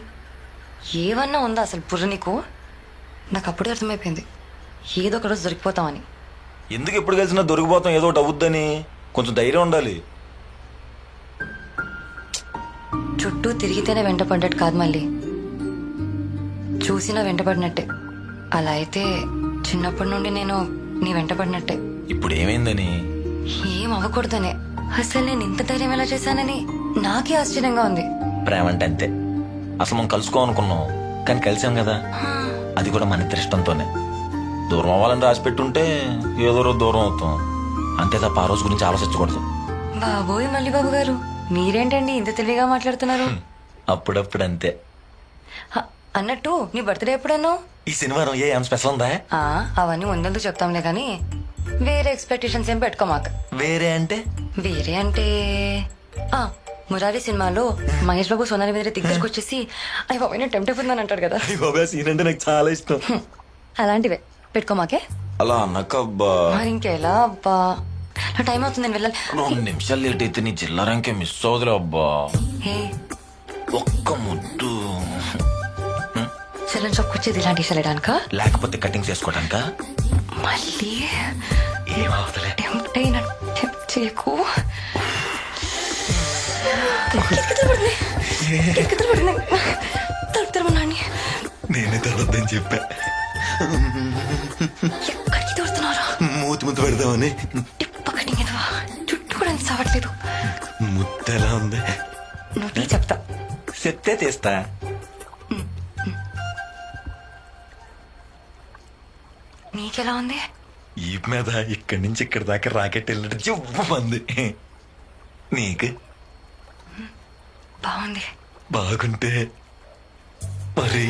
ఏమన్నా ఉందా అసలు బుర్ర నీకు? నాకు అప్పుడే అర్థమైపోయింది ఏదో ఒక రోజు దొరికిపోతామని. ఎందుకు ఎప్పుడు కలిసినా దొరికిపోతాం, ఏదో ఒకటి అవుద్దని కొంచెం ధైర్యం ఉండాలి. చుట్టూ తిరిగితేనే వెంట పడ్డట్టు కాదు, మళ్ళీ చూసినా వెంట పడినట్టే. అలా అయితే చిన్నప్పటి నుండి నేను నీ వెంట పడినట్టే. ఇప్పుడు ఏమైందని? ఏం అవ్వకూడదనే. అసలు నేను ఇంత ధైర్యం ఎలా చేశానని నాకే ఆశ్చర్యంగా ఉంది. ప్రేమ అంటే అంతే. అసలు మనం కలుసుకోవాలనుకున్నాం కానీ కలిసాం కదా, అది కూడా మన ఇద్దరి ఇష్టంతోనే. దూరం అవ్వాలని రాసి పెట్టుంటే ఏదో రోజు దూరం అవుతాం అంతే తప్ప ఆ రోజు గురించి ఆలోచించకూడదు. బాబోయ్ మల్లి బాబు గారు, మీరేంటండి ఇంత తెలివిగా మాట్లాడుతున్నారు? అప్పుడప్పుడు అంతే. అన్నట్టు నీ బర్త్డే ఎప్పుడన్నా? ఈ శనివారం ఏం స్పెషల్ ఉందా? అవన్నీ ముందు చెప్తాంలే గానీ వేరే ఎక్స్పెక్టేషన్స్ ఏం పెట్టుకోమాక. వేరే అంటే? వేరే అంటే మురారి సినిమాలో మహేష్ బాబు సోనాలి మీద దగ్గరకు వచ్చేసి అయ్యి బాబు నేను టెంప్ట్ అయిపోతుందని అంటాడు కదా. సీన్ అంటే నాకు చాలా ఇష్టం. అలాంటివే పెట్టుకోమాకే. అలా అన్నకబ్బా. మరి ఇంకెలా అబ్బా, నా టైం అవుతుంది, నేను వెళ్ళాలి. 2 నిమిషాలు లేట్ అయితే నీ జిల్లా రంకే మిస్ అవుదులే అబ్బా. ఒక్క ముద్దు. సెలూన్ షాప్కి వచ్చేది ఇలాంటి వెళ్ళడానికా లేకపోతే కటింగ్ చేసుకోవడానికా? మళ్ళీ ఏమవుతలే. టెంప్ట్ అయినా టెంప్ట్ చేయకు. నేనే తడొద్దని చెప్పా. ఎక్కడికి తోడుతున్నారా? మూతి ముద్దు పెడదామని. టిప్ప కటింగ్ ఎదవా, చుట్టూ కూడా సావట్లేదు. ముద్దు ఎలా ఉంది? నువ్వు చెప్తా. చెప్తే తీస్తా. నీకెలా ఉంది? ఈ మీద ఇక్కడి నుంచి ఇక్కడి దాకా రాకెట్ వెళ్ళినట్టు జువ్వమంది. నీకు? బాగుంది. బాగుంటే మరి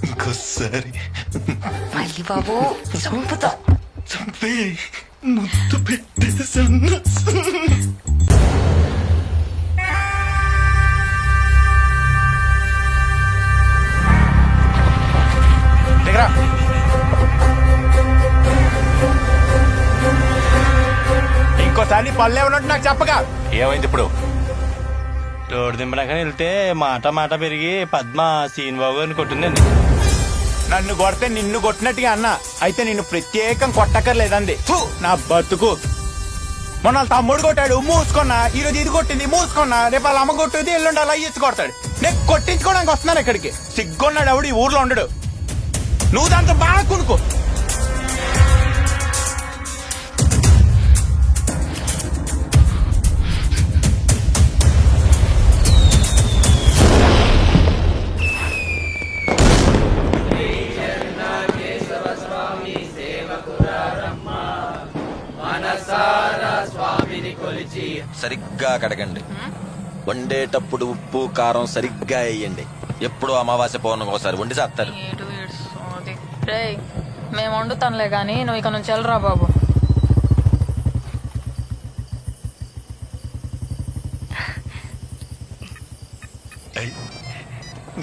ఇంకోసారి. మళ్ళీ బాబు చంపుతా. చంపే. ముద్దు పెట్టేసన్నా ఇంకోసారి నీ పల్లె ఉన్నట్టు నాకు చెప్పగా. ఏమైంది ఇప్పుడు? రోడ్డు దింపడానికి వెళ్తే మాట పెరిగి పద్మ సీనిబాబు గారిని కొట్టిందండి. నన్ను కొడితే నిన్ను కొట్టినట్టుగా అన్న, అయితే నిన్ను ప్రత్యేకం కొట్టక్కర్లేదండి. ఫు, నా బతుకు. మొన్న వాళ్ళ తమ్ముడు కొట్టాడు, మూసుకున్నా. ఈ రోజు ఇది కొట్టింది, మూసుకున్నా. రేపు వాళ్ళ అమ్మ కొట్టేది, ఎల్లుండి అలా ఇచ్చి కొడతాడు. నేను కొట్టించుకోవడానికి వస్తున్నాను ఇక్కడికి. సిగ్గున్నాడు ఎవడు ఈ ఊర్లో ఉండడు. నువ్వు దాంతో బాగా కొనుక్కో. సరిగ్గా కడగండి. వండేటప్పుడు ఉప్పు కారం సరిగ్గా వేయండి. ఎప్పుడు అమావాస్య పౌర్ణమికి ఒకసారి వండి చేస్తారు. మేము వండుతానులే గాని నువ్వు ఇక నుంచి వెళ్ళరా బాబు.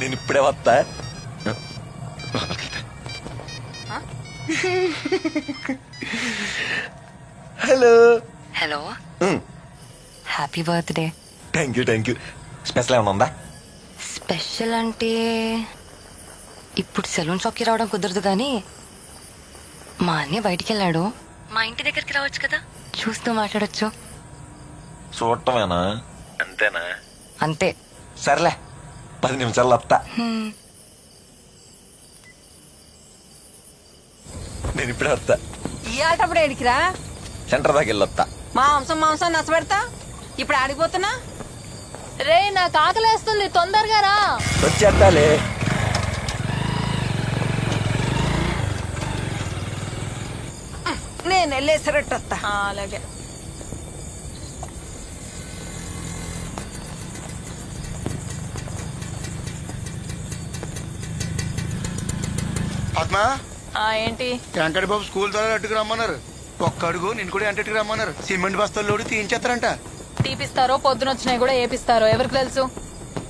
నేను ఇప్పుడే వస్తా. Hello. Hello, happy birthday. Thank you. Special ఏమైనా ఉందా? స్పెషల్ అంటే ఇప్పుడు సెలూన్ షాప్కి రావడం కుదరదు కానీ మా అన్నయ్య బయటికి వెళ్ళాడు. మా ఇంటి దగ్గరికి రావచ్చు కదా, చూస్తూ మాట్లాడొచ్చు. చూడటమేనా? అంతేనా? అంతే. సర్లే, 10 నిమిషాలు వస్తా. నేను ఇప్పుడే వస్తా. ఈ ఆటప్పుడు ఏడికిరా? సెంటర్ దాకా వెళ్ళొస్తా. మాంసం నచ్చబెడతా. ఇప్పుడు ఆడిపోతున్నా. రే, నాకు ఆకలేస్తుంది, తొందరగా రా. వచ్చేస్తాలే. నేను వెళ్ళేసరట్టు వస్తా. అలాగే. పద్మ, ఏంటి? వెంకట బాబు స్కూల్ ద్వారా అట్టుకు రమ్మన్నారు. ఒక్క అడుగు నేను కూడా ఎంటకి రమ్మన్నారు. సిమెంట్ బస్తాలు లోడి తీయించేస్తారంట. తీపిస్తారో పొద్దునొచ్చినాయి కూడా ఏపిస్తారో ఎవరికి తెలుసు.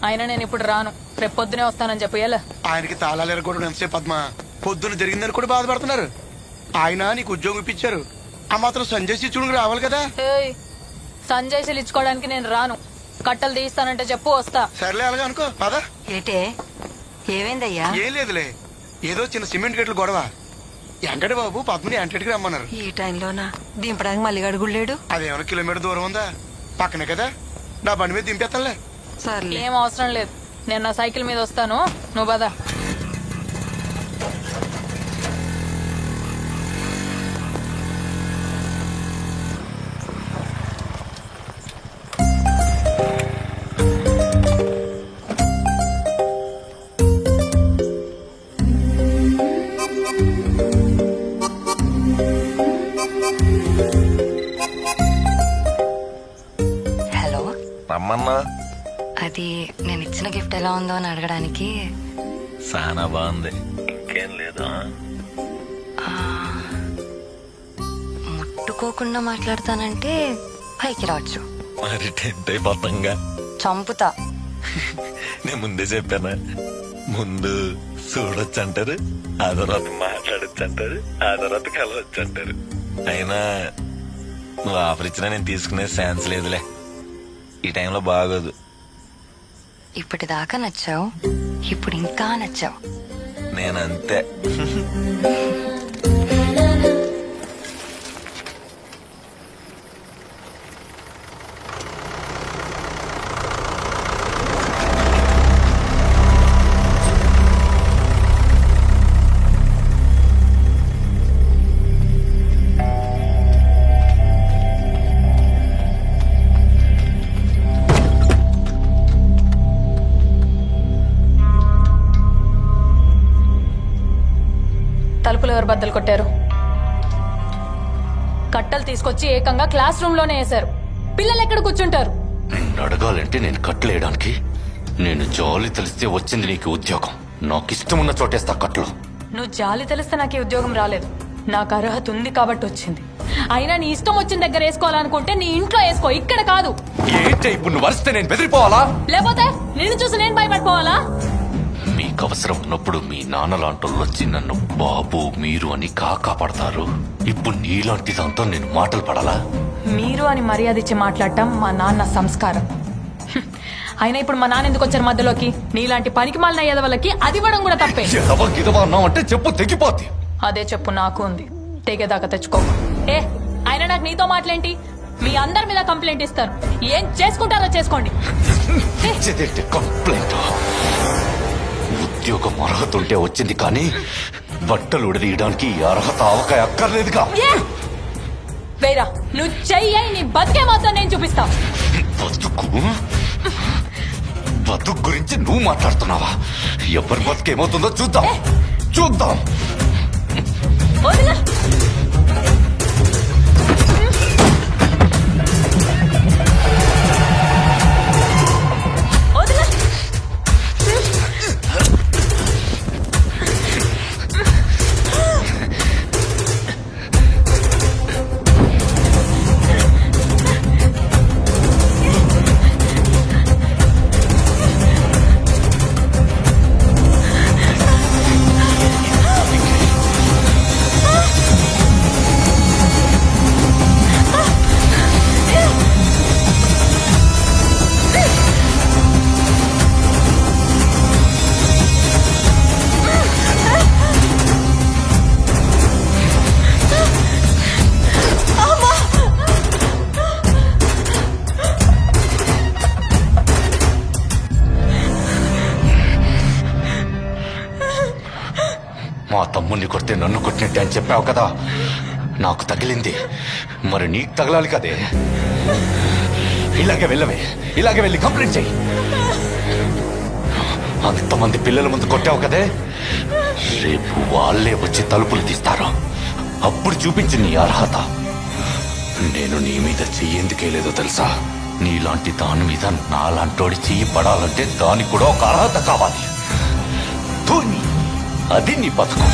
అయినా నేను ఇప్పుడు రాను, రేపు పొద్దునే వస్తానని చెప్పు. ఎలా ఆయనకి తాళాలు ఎరగొట్టడం ఎంతసేపు పద్మ? పొద్దున జరిగిందని కూడా బాధపడుతున్నారు. ఆయన నీకు ఉద్యోగం ఇప్పించారు, ఆ మాత్రం సంజయ్ శిక్షుడికి రావాలి కదా. సంజయ్ ఇచ్చుకోవడానికి నేను రాను. కట్టలు తీస్తానంటే చెప్పు, వస్తా. సర్లే, అలాగే అనుకో. పదా. ఏటే ఏమైందయ్యా? ఏం లేదులే, ఏదో చిన్న సిమెంట్ గట్లు గొడవ. వెంకట బాబు పద్మని ఎంటకి రమ్మన్నారు. ఈ టైంలోనా? దింపడానికి మళ్ళీ అడుగులేడు. అదేమైనా కిలోమీటర్ దూరం ఉందా? పక్కనే కదా, నా బండి మీద దింపేస్తానులే. సర్లే, ఏం అవసరం లేదు. నేను నా సైకిల్ మీద వస్తాను, నువ్వు పద. హలో. రమ్మన్నా. అది నేను ఇచ్చిన గిఫ్ట్ ఎలా ఉందో అని అడగడానికి. చాలా బాగుంది. ఇంకేం లేదు. ముట్టుకోకుండా మాట్లాడతానంటే పైకి రావచ్చు. మరి టెంట్ అయిపోతాంగా. చంపుతా. నేను ముందే చెప్పానా? ముందు చూడొచ్చు అంటారు, ఆ తర్వాత మాట్లాడొచ్చు అంటారు, ఆ తర్వాత కలవచ్చు అంటారు. అయినా నువ్వు ఆఫర్ ఇచ్చినా నేను తీసుకునే ఛాన్స్ లేదులే. ఈ టైంలో బాగోదు. ఇప్పటిదాకా నచ్చావు, ఇప్పుడు ఇంకా నచ్చావు. నేనంతే. తలుపులు ఎవరు బద్దలు కొట్టారు? కట్టలు తీసుకొచ్చి ఏకంగా క్లాస్ రూమ్ లోనే వేశారు. పిల్లలు ఎక్కడ కూర్చుంటారు? నిన్ను అడగాలంటే నేను కట్టలేయడానికి. నేను జాలి తెలిస్తే వచ్చింది నీకు ఉద్యోగం. నాకు ఇష్టం ఉన్న చోటేస్తా కట్లు. నువ్వు జాలి తెలిస్తే నాకు ఈ ఉద్యోగం రాలేదు. నాకు అర్హత ఉంది కాబట్టి వచ్చింది. అయినా నీ ఇష్టం వచ్చిన దగ్గర వేసుకోవాలనుకుంటే నీ ఇంట్లో వేసుకో, ఇక్కడ కాదు. ఏంటి ఇప్పుడు నువ్వు వరిస్తే నేను బెదిరిపోవాలా? లేకపోతే నిన్ను చూసి నేను భయపడిపోవాలా? మీకు అవసరం ఉన్నప్పుడు మీ నాన్న లాంటోళ్ళు వచ్చి నన్ను బాబు మీరు అని కాపాడతారు. ఇప్పుడు నీలాంటి దాంతో నేను మాటలు పడాలా? మీరు అని మర్యాద ఇచ్చి మాట్లాడటం మా నాన్న సంస్కారం. అయినా ఇప్పుడు మా నాన్న ఎందుకు వచ్చారు మధ్యలోకి? నీలాంటి పనికి మాలిన ఎదవలకి అది ఇవ్వడం కూడా తప్పే. గిదవా అన్నావంటే చెప్పు తెగిపోద్ది. అదే చెప్పు నాకు ఉంది, తెగేదాకా తెచ్చుకో. అయినా నాకు నీతో మాటలేంటి? మీ అందరి మీద కంప్లైంట్ ఇస్తారు, ఏం చేసుకుంటారో చేసుకోండి. కంప్లైంట్ ఉద్యోగం అర్హత ఉంటే వచ్చింది, కానీ బట్టలు ఉడదీయడానికి అర్హత అవకాయ అక్కర్లేదుగా. వేరా నువ్వు చెయ్యి, నీ బతికే మాత్రం నేను చూపిస్తా. బతుకు గురించి నువ్వు మాట్లాడుతున్నావా? ఎవరి బతుకు ఏమవుతుందో చూద్దాం చూద్దాం. వదిలా మా తమ్ముడిని కొడితే నన్ను కొట్టినట్టే అని చెప్పావు కదా, నాకు తగిలింది, మరి నీకు తగలాలి కదే. ఇలాగే వెళ్ళి కంప్లైంట్ చెయ్యి. అంతమంది పిల్లల ముందు కొట్టావు కదే, రేపు వాళ్ళే వచ్చి తలుపులు తీస్తారు. అప్పుడు చూపించి నీ అర్హత. నేను నీ మీద చెయ్యేందుకే లేదో తెలుసా? నీలాంటి దాని మీద నాలాంటోడి చెయ్యి పడాలంటే దానికి కూడా ఒక అర్హత కావాలి. అది నీ బతుకు.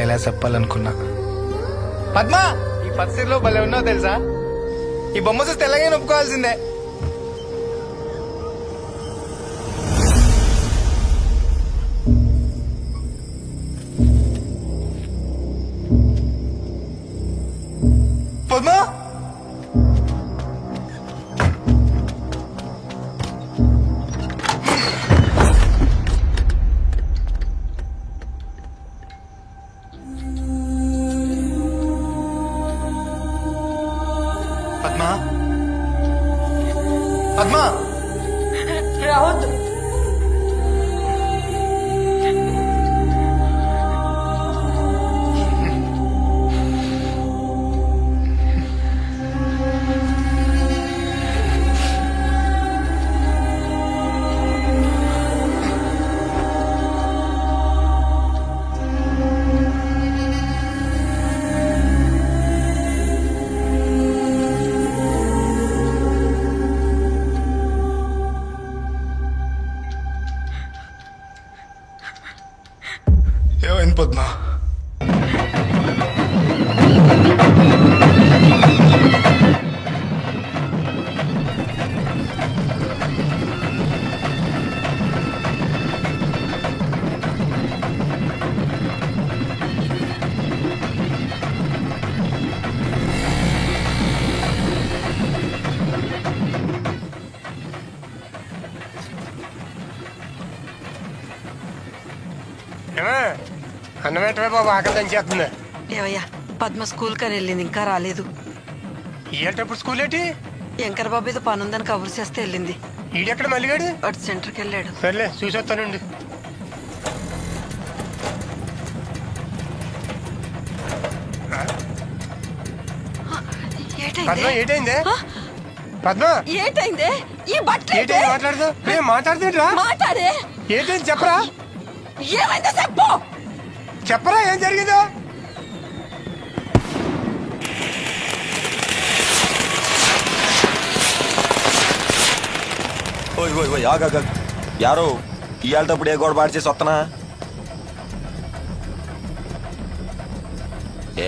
ఎలా చెప్పాలనుకున్నా. పద్మ, ఈ పత్తిలో భలే ఉన్నావు తెలుసా? ఈ బొమ్మ చూస్తే ఎలాగైనా ఒప్పుకోవాల్సిందే. పద్మ, పద్మా రావద్దు. ఏమైంది పద్మ? అన్నం ఏంటవే బాబు ఆకలి దంచేస్తుంది. ఏవయ్యా పద్మ స్కూల్ కని వెళ్ళింది ఇంకా రాలేదు. ఏంటప్పుడు స్కూల్ ఏంటి? శంకర్ బాబు ఏదో పని ఉందని కబురు చేస్తే వెళ్ళింది. ఈడెక్కడ మల్లిగాడు? అటు సెంటర్కి వెళ్ళాడు. సర్లే చూసి వస్తానండి. పద్మ ఏటైందే? పద్మ ఏటైందే? ఈ బట్టలు ఏటైంది? మాట్లాడదు మాట్లాడుతుంటా మాట్లాడే. ఏంటైంది చెప్పరా? ఏమైందో చెప్పు. చెప్పరా ఏం జరిగిందో? ఓయ్ ఓయ్ ఓయ్ ఆగా యారో ఇవాళప్పుడు ఏ గోడ పాడు చేసి వస్తున్నా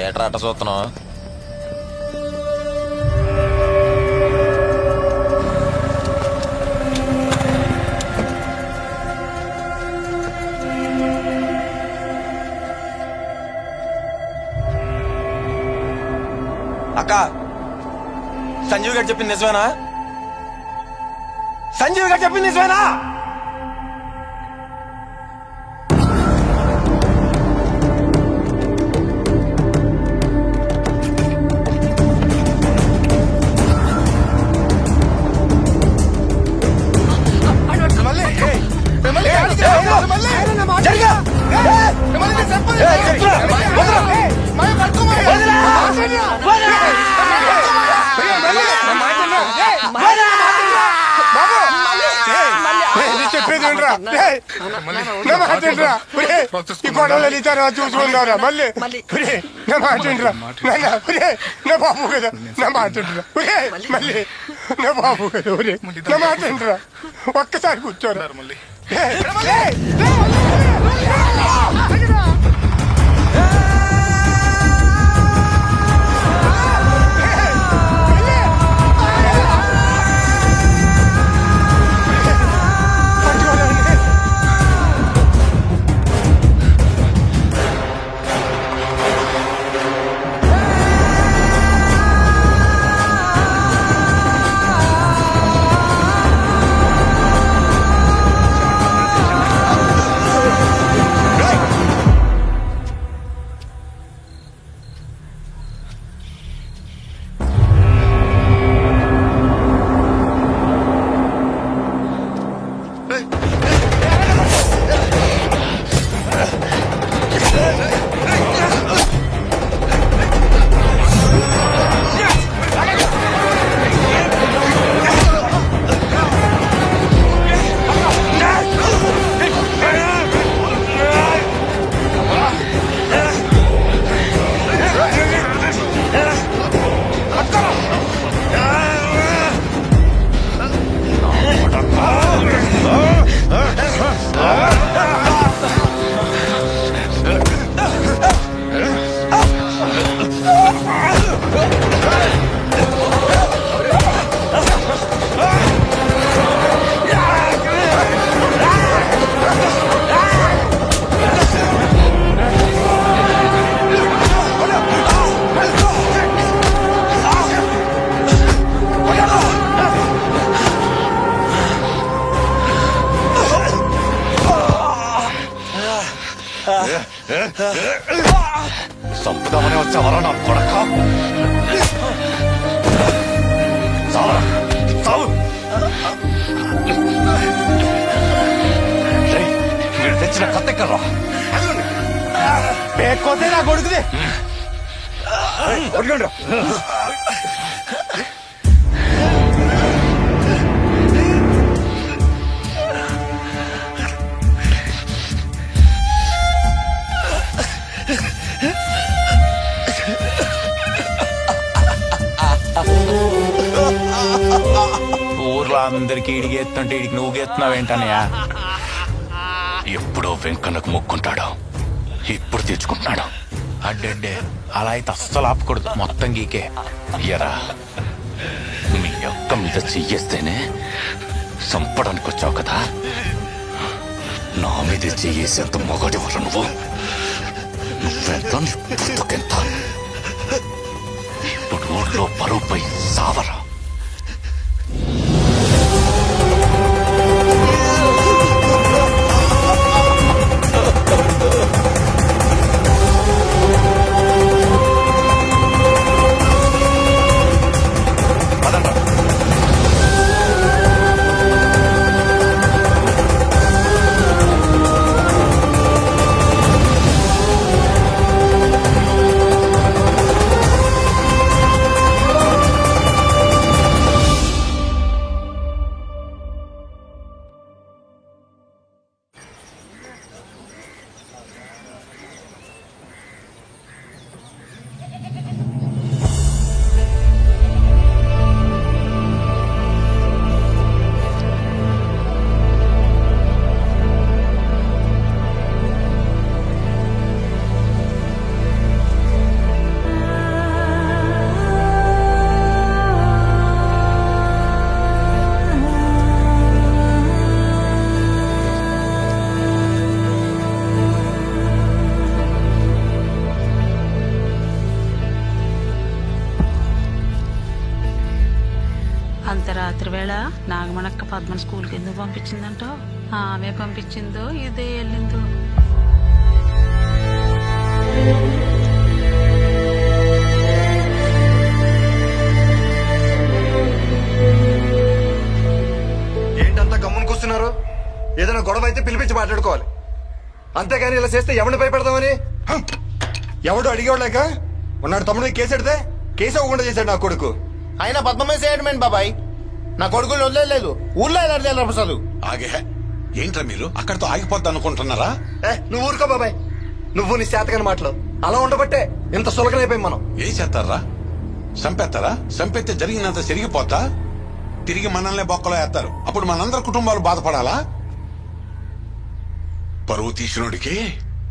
ఏట్రా అట్ట చూస్తున్నావు? అక్క సంజీవ్ గారు చెప్పింది నిజమేనా? సంజీవ్ గారు చెప్పింది నిజమేనా? చెప్పేది ఈ గొడవలు తర్వాత చూసుకుంటారా మళ్ళీ నా మాట్లాడరా నా బాబు కదా నా మాట్లాడరా మళ్ళీ నా బాబు కదా నా మాట్లాడరా ఒక్కసారి కూర్చోరా మళ్ళీ సంపుదామని వచ్చావరా నా కొడక? మీరు తెచ్చిన కత్తెక్కర్రా పేకోతే నా కొడుకుది. ఊర్లో అందరికి ఇడిగి ఎత్తుంటే ఇడికి నువ్వు ఎత్తున్నావు ఏంటనయ్యా? ఎప్పుడో వెంకన్నకు మొక్కుంటాడు, ఇప్పుడు తెచ్చుకుంటున్నాడు. అడ్డే అలా అయితే అస్సలు ఆపకూడదు, మొత్తం గీకే. ఎరా మీ అక్క మీద చెయ్యేస్తేనే చంపడానికి వచ్చావు కదా, నా మీద చెయ్యేసేంత మొగడివరు నువ్వు. నువ్వెంత నీ పుట్టుకెంత. ఇప్పుడు ఊళ్ళో పరువుపై సావరా. అంత రాత్రి వేళ నాగమణక్క పద్మ స్కూల్కి ఎందుకు పంపించిందంటో ఆమె పంపించిందో ఇదే వెళ్ళిందో. ఏంటంతా గమ్మున కూర్చున్నారు? ఏదైనా గొడవ అయితే పిలిపించి మాట్లాడుకోవాలి, అంతేగాని ఇలా చేస్తే ఎవరిని భయపెడదామని. ఎవడు అడిగేవాళ్ళక ఉన్నాడు తమ్ముడు కేసు పెడితే కేసు అవ్వకుండా చేశాడు నా కొడుకు. అయినా పద్మమే చేయడమేంటి బాబాయ్? నా కొడుకులు వదిలేదు, ఊళ్ళో ఎలా ప్రసాదు. ఆగే ఏంట్రా మీరు అక్కడితో ఆగిపోద్ది అనుకుంటున్నారా? నువ్వు ఊరుకో బాబాయ్, నువ్వు నీ చేతకాని మాటలు. అలా ఉండబట్టే ఇంత సులకనైపోయి మనం. ఏం చేస్తారా? చంపేస్తారా? చంపేస్తే జరిగినంత జరిగిపోతా తిరిగి మనల్ని బొక్కలో వేస్తారు. అప్పుడు మనందరి కుటుంబాలు బాధపడాలా? పరువు తీసినోడికి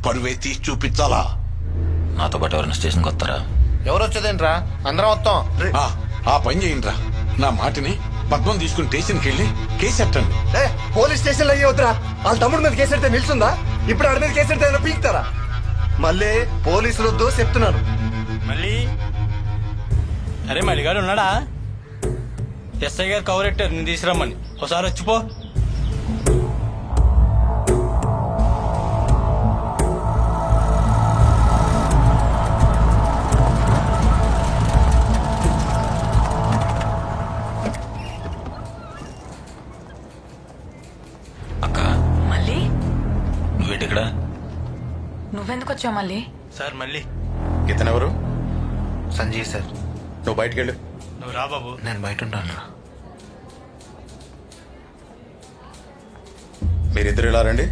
పరువే తీసి చూపించాలా? నాతో పాటు ఎవరైనా స్టేషన్కి వస్తారా? ఎవరు వచ్చేదేంట్రా, అందరం వస్తాం. ఆ పని చేయండిరా. నా మాటిని పద్మం తీసుకుని స్టేషన్కి వెళ్ళి కేసు ఎట్టండి. పోలీస్ స్టేషన్ లో అయ్యొద్దురా. వాళ్ళ తమ్ముడు మీద కేసు పెడితే నిల్చుందా? ఇప్పుడు ఆడి మీద కేసు పెడితే పీకుతారా? మళ్ళీ పోలీసులు వద్దు చెప్తున్నాను. మళ్ళీ అరే మల్లిగాడు ఉన్నాడా? ఎస్ఐ గారు కవరెట్టారు నేను తీసుకురమ్మని. ఒకసారి వచ్చిపో. మళ్ళీ నువ్వేంటిక్కడ? నువ్వెందుకు వచ్చావు మళ్ళీ? సార్ మళ్ళీ ఇతనెవరు? సంజయ్ సార్. నువ్వు బయటికి వెళ్ళు. నువ్వు రా బాబు. నేను బయట ఉంటాను. మీరిద్దరు ఇలా రండి.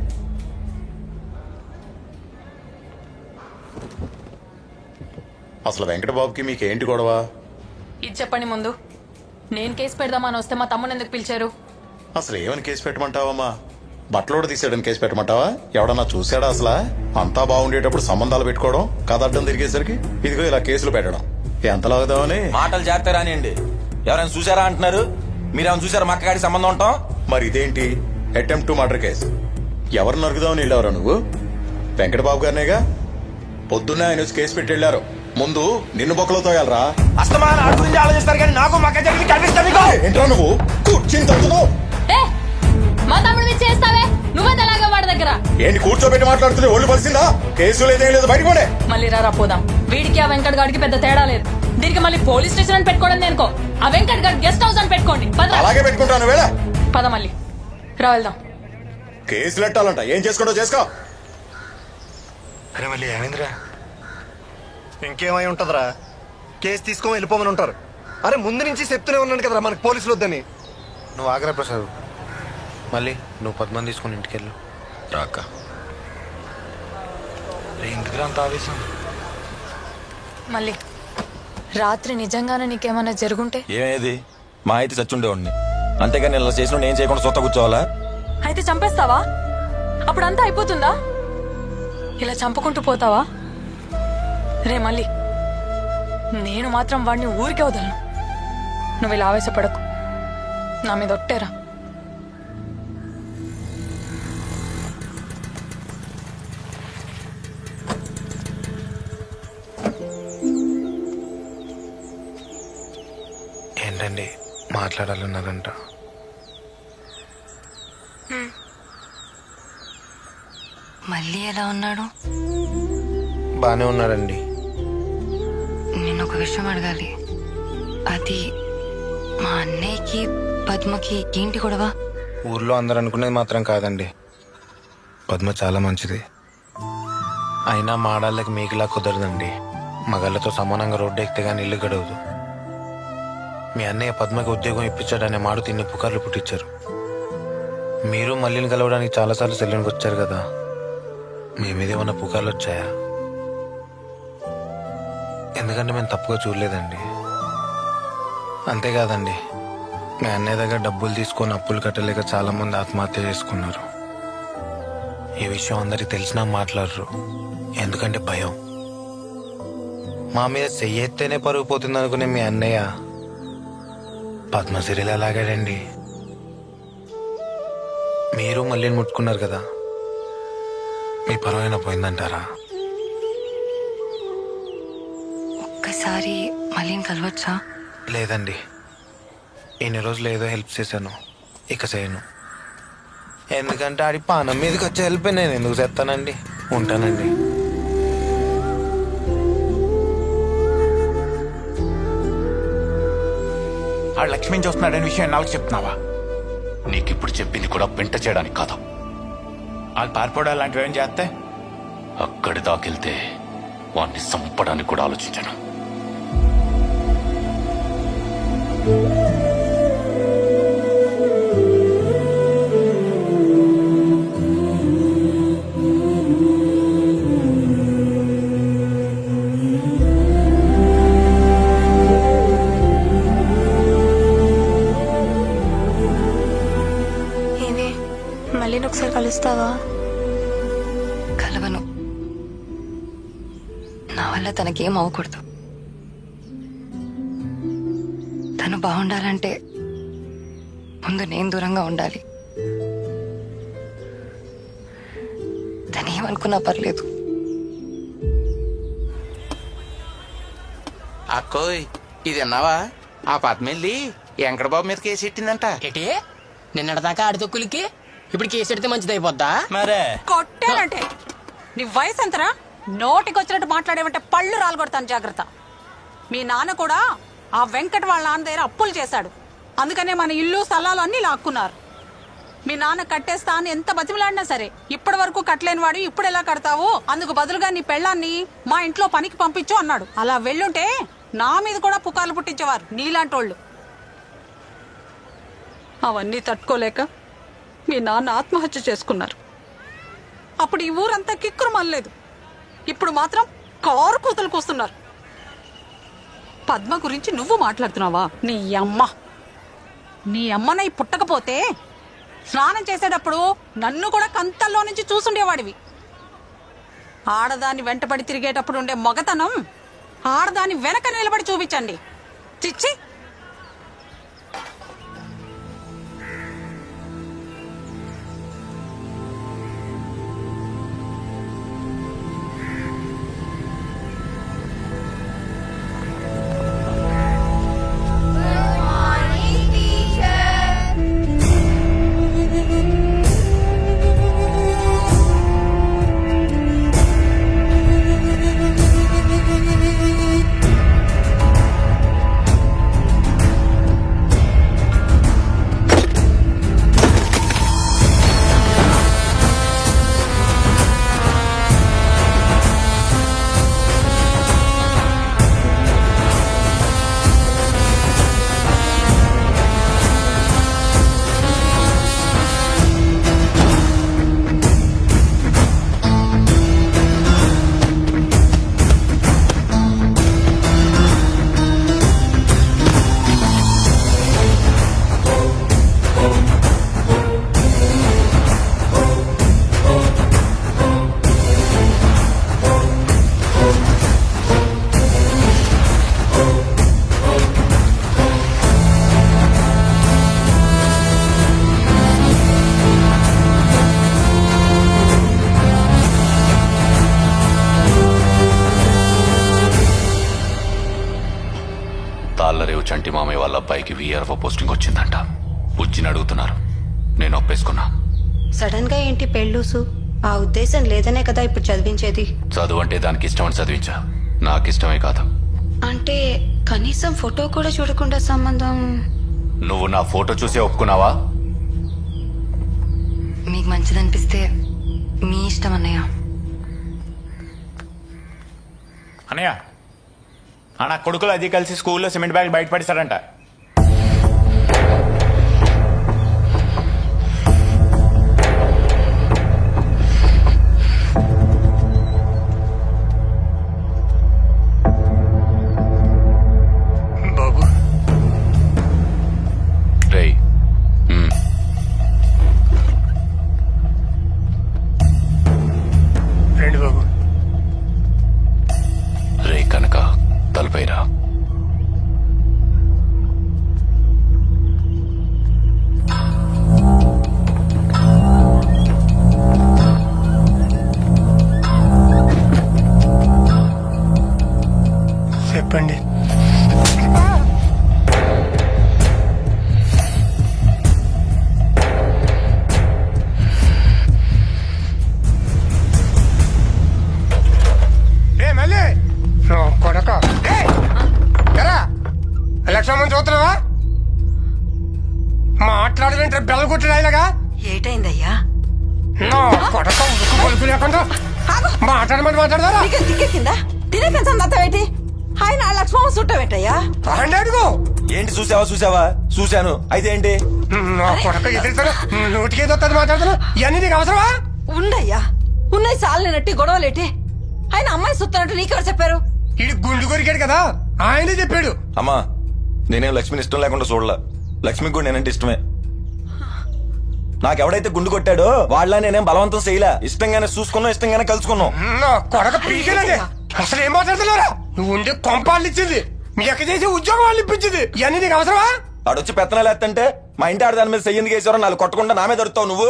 అసలు వెంకటబాబుకి మీకేంటి గొడవ? ఇది చెప్పండి ముందు. నేను కేసు పెడదామని వస్తే మా తమ్ముడు ఎందుకు పిలిచారు? అసలు ఏమని కేసు పెట్టమంటావమ్మా? బట్టలోడు తీసేయడానికి కేసు పెట్టమంటావా? ఎవడన్నా చూసాడా అసలు? అంతా బాగుండేటప్పుడు సంబంధాలు పెట్టుకోవడం, కథ అడ్డం తిరిగేసరికి ఇదిగో ఇలా కేసులు పెట్టడం ఎంత లాగుదామని. మాటలు చేస్తారా అండి? ఎవరైనా చూసారా అంటున్నారు. మీరేమైనా చూసారా మా అక్కగాడి సంబంధం ఉంటాం? మరి ఇదేంటి అటెంప్ట్ టు మర్డర్ కేసు? ఎవరు నరుగుదామని వెళ్ళావరా నువ్వు? వెంకటబాబు గారినేగా. పొద్దున్నే ఆయన వచ్చి కేసు పెట్టి వెళ్ళారు. ముందు నిన్ను బొక్కలో తోయాలరా. అస్తమాన ఆడి గురించి ఆలోచిస్తారు కానీ నాకు మక్క జరిగింది కనిపిస్తా. ఏంట్రా నువ్వు కూర్చుని తగ్గుతున్నావు? మా తమ్ముడు మీద చేస్తావే నువ్వే తెలాగా వాడి దగ్గర. ఏంటి కూర్చోబెట్టి మాట్లాడుతుంది? ఒళ్ళు పలిసిందా? కేసు లేదేం లేదు, బయట పోనే. మళ్ళీ రారా పోదాం. వీడికి ఆ వెంకట్ గాడికి పెద్ద తేడా లేదు. దీనికి మళ్ళీ పోలీస్ స్టేషన్ అని పెట్టుకోవడం దేనికో? ఆ వెంకట్ గారి గెస్ట్ హౌస్ అని పెట్టుకోండి. అలాగే పెట్టుకుంటాను. వేళ పద మళ్ళీ రా వెళ్దాం. కేసులు ఎట్టాలంట, ఏం చేసుకుంటో చేసుకో. అరే మళ్ళీ ఏమైందిరా? ఇంకేమై ఉంటదిరా? కేసు తీసుకొని వెళ్ళిపోమని ఉంటారు. అరే ముందు నుంచి చెప్తూనే ఉన్నాను కదరా మనకు పోలీసులు వద్దని. నువ్వు ఆగ్రా ప్రసాద్. మళ్ళీ నువ్వు పద్మని తీసుకుని ఇంటికి వెళ్ళు. రాక ఎందుకు అంత ఆవేశం? మళ్ళీ రాత్రి నిజంగానే నీకేమైనా జరుగుంటే? ఏమేది మా అయితే చచ్చుండేవాడిని. అంతేగాని ఇలా చేసిన ఏం చేయకుండా సొత్త కూర్చోవాలా? అయితే చంపేస్తావా? అప్పుడంతా అయిపోతుందా? ఇలా చంపుకుంటూ పోతావా? రే మళ్ళీ నేను మాత్రం వాడిని ఊరికే వదలను. నువ్వు ఇలా ఆవేశపడకు. నా మీద ఒట్టేరా. ఏంటండి మాట్లాడాలన్నారంట? మళ్ళీ ఎలా ఉన్నాడు? బానే ఉన్నాడండి. నేను ఒక విషయం అడగాలి. అది మా అన్నయ్యకి పద్మకి ఏంటి గొడవ? ఊర్లో అందరు అనుకునేది మాత్రం కాదండి. పద్మ చాలా మంచిది. అయినా మాడాళ్ళకి మీకులా కుదరదండి. మగాళ్ళతో సమానంగా రోడ్డు ఎక్కితే గానీ ఇల్లు గడవదు. మీ అన్నయ్య పద్మకి ఉద్యోగం ఇప్పించాడనే మాడు తిన్ని పుకార్లు పుట్టించారు. మీరు మళ్ళీని కలవడానికి చాలాసార్లు సెల్లునికి వచ్చారు కదా. మీ మీద ఏమన్నా పుకార్లు వచ్చాయా? ఎందుకంటే మేము తప్పుగా చూడలేదండి. అంతేకాదండి, మీ అన్నయ్య దగ్గర డబ్బులు తీసుకొని అప్పులు కట్టలేక చాలా మంది ఆత్మహత్య చేసుకున్నారు. ఈ విషయం అందరికి తెలిసినా మాట్లాడరు. ఎందుకంటే భయం. మా మీద చెయ్యెత్తేనే పరుగు పోతుంది అనుకునే మీ అన్నయ్య పద్మశ్రీలు అలాగాడండి. మీరు మళ్ళీ ముట్టుకున్నారు కదా, మీ పరువైనా పోయిందంటారా? ఒక్కసారి మళ్ళీ కలవచ్చా? లేదండి, ఎన్ని రోజులు ఏదో హెల్ప్ చేశాను, ఇక చేయను. ఎందుకంటే ఆడి పానం మీదకి వచ్చే హెల్ప్ నేను ఎందుకు చేస్తానండి. ఉంటానండి. ఆ లక్ష్మిని చూస్తున్నాడని విషయం నాకు చెప్తున్నావా? నీకిప్పుడు చెప్పింది కూడా పెంట చేయడానికి కాదు. వాళ్ళు పారిపోవడం లాంటివి ఏం చేస్తే అక్కడి దాకెళ్తే వాణ్ణి చంపడానికి కూడా ఆలోచించాను. ఏమే మళ్ళీ ఒకసారి కలుస్తావా? కలవను. నా వల్ల తనకేం అవ్వకూడదు. తను బాగుండాలంటే ముందు నేను దూరంగా ఉండాలి. తనేమనుకున్నా పర్లేదు. అక్కోయ్ ఇది అన్నావా? ఆ పద్మెల్లి వెంకటబాబు మీద కేసు ఎట్టిందంట. ఏటి నిన్నటిదాకా ఆడి తొక్కులకి ఇప్పుడు కేసు ఎడితే మంచిది అయిపోద్దా? మరే కొట్టానంటే నీ వయసు ఎంతరా? నోటికి వచ్చినట్టు మాట్లాడేవంటే పళ్ళు రాలగొడతాను, జాగ్రత్త. మీ నాన్న కూడా ఆ వెంకట వాళ్ళ నాన్న దగ్గర అప్పులు చేశాడు. అందుకనే మన ఇల్లు స్థలాలు అన్ని లాక్కున్నారు. మీ నాన్న కట్టేస్తా అని ఎంత బతిమలాడినా సరే ఇప్పటి వరకు కట్టలేని వాడు ఇప్పుడు ఎలా కడతావు? అందుకు బదులుగా నీ పెళ్ళాన్ని మా ఇంట్లో పనికి పంపించు అన్నాడు. అలా వెళ్ళుంటే నా మీద కూడా పుకార్లు పుట్టించేవారు నీలాంటోళ్ళు. అవన్నీ తట్టుకోలేక మీ నాన్న ఆత్మహత్య చేసుకున్నారు. అప్పుడు ఈ ఊరంతా కిక్కురు మల్లలేదు. ఇప్పుడు మాత్రం కారు కూతలు కూస్తున్నారు. పద్మ గురించి నువ్వు మాట్లాడుతున్నావా? నీ అమ్మనై పుట్టకపోతే స్నానం చేసేటప్పుడు నన్ను కూడా కంతల్లో నుంచి చూసుండేవాడివి. ఆడదాన్ని వెంటబడి తిరిగేటప్పుడు ఉండే మగతనం ఆడదాన్ని వెనక నిలబడి చూపించండి. చిచ్చి. తాళ్ళరేవు చంటి మామయ్య వాళ్ళ అబ్బాయికి వీఆర్ఓ పోస్టింగ్ వచ్చిందంట. బుజ్జిని అడుగుతున్నారు. నేను ఒప్పేసుకున్నా. సడన్ గా ఏంటి పెళ్ళూసు? ఆ ఉద్దేశం లేదనే కదా ఇప్పుడు చదివించేది. చదువు అంటే దానికి ఇష్టమని చదివించా. నాకు ఇష్టమే కాదు. అంటే కనీసం ఫోటో కూడా చూడకుండా సంబంధం? నువ్వు నా ఫోటో చూసే ఒప్పుకున్నావా? మీకు మంచిదనిపిస్తే మీ ఇష్టం అన్నయ్య. అన్నయ్య నా కొడుకులు అది కలిసి స్కూల్లో సిమెంట్ బ్యాగ్ బయటపడేశారంట. బాబు రేయ్, రండి బాబు. రే కనుక తలపైరా. మాట్లాడలేంటే బెల్ల కొట్టిన ఆయనగా ఏటైందయ్యా నా కొడక ఉడుకు పలుకు లేకుండా మాట్లాడమని మాట్లాడదారా దిక్కెక్కిందా తినే పెంచండి ఆయన లక్ష్మణ చుట్టమేటయ్యా అడుగు ఏంటి చూసావా చూశాను అయితే ఏంటి నా కొడక ఎదురుతాను నోటికేదో మాట్లాడుతున్నా ఇవన్నీ నీకు అవసరమా ఉండయ్యా ఉన్నాయి చాలనేనట్టి గొడవలేటి ఆయన అమ్మాయి సుత్తనట్టు నీకెవరు చెప్పారు ఇది గుండు కొరికాడు కదా ఆయనే చెప్పాడు. అమ్మా నేనేం లక్ష్మిని ఇష్టం లేకుండా చూడలా, లక్ష్మికి కూడా నేనంటే ఇష్టమే. నాకెవడైతే గుండు కొట్టాడో వాళ్ళ నేనేం బలవంతం చేయలే, ఇష్టంగానే చూసుకున్నాం, ఇష్టంగానే కలుసుకున్నాం. నా కొడక పీకేనండి అసలు ఏం మాట్లాడుతున్నారా? నువ్వు ఉండే కొంపాళ్ళు ఇచ్చింది మీ ఎక్క చేసే ఉద్యోగం వాళ్ళు ఇప్పించింది ఇవన్నీ నీకు అవసరమా? ఆడొచ్చి పెత్తనాలు ఎత్తంటే మా ఇంటి ఆడ దాని మీద చెయ్యింది కేసారో నాలుగు కొట్టకుండా నా మీద దొరుకుతావు నువ్వు.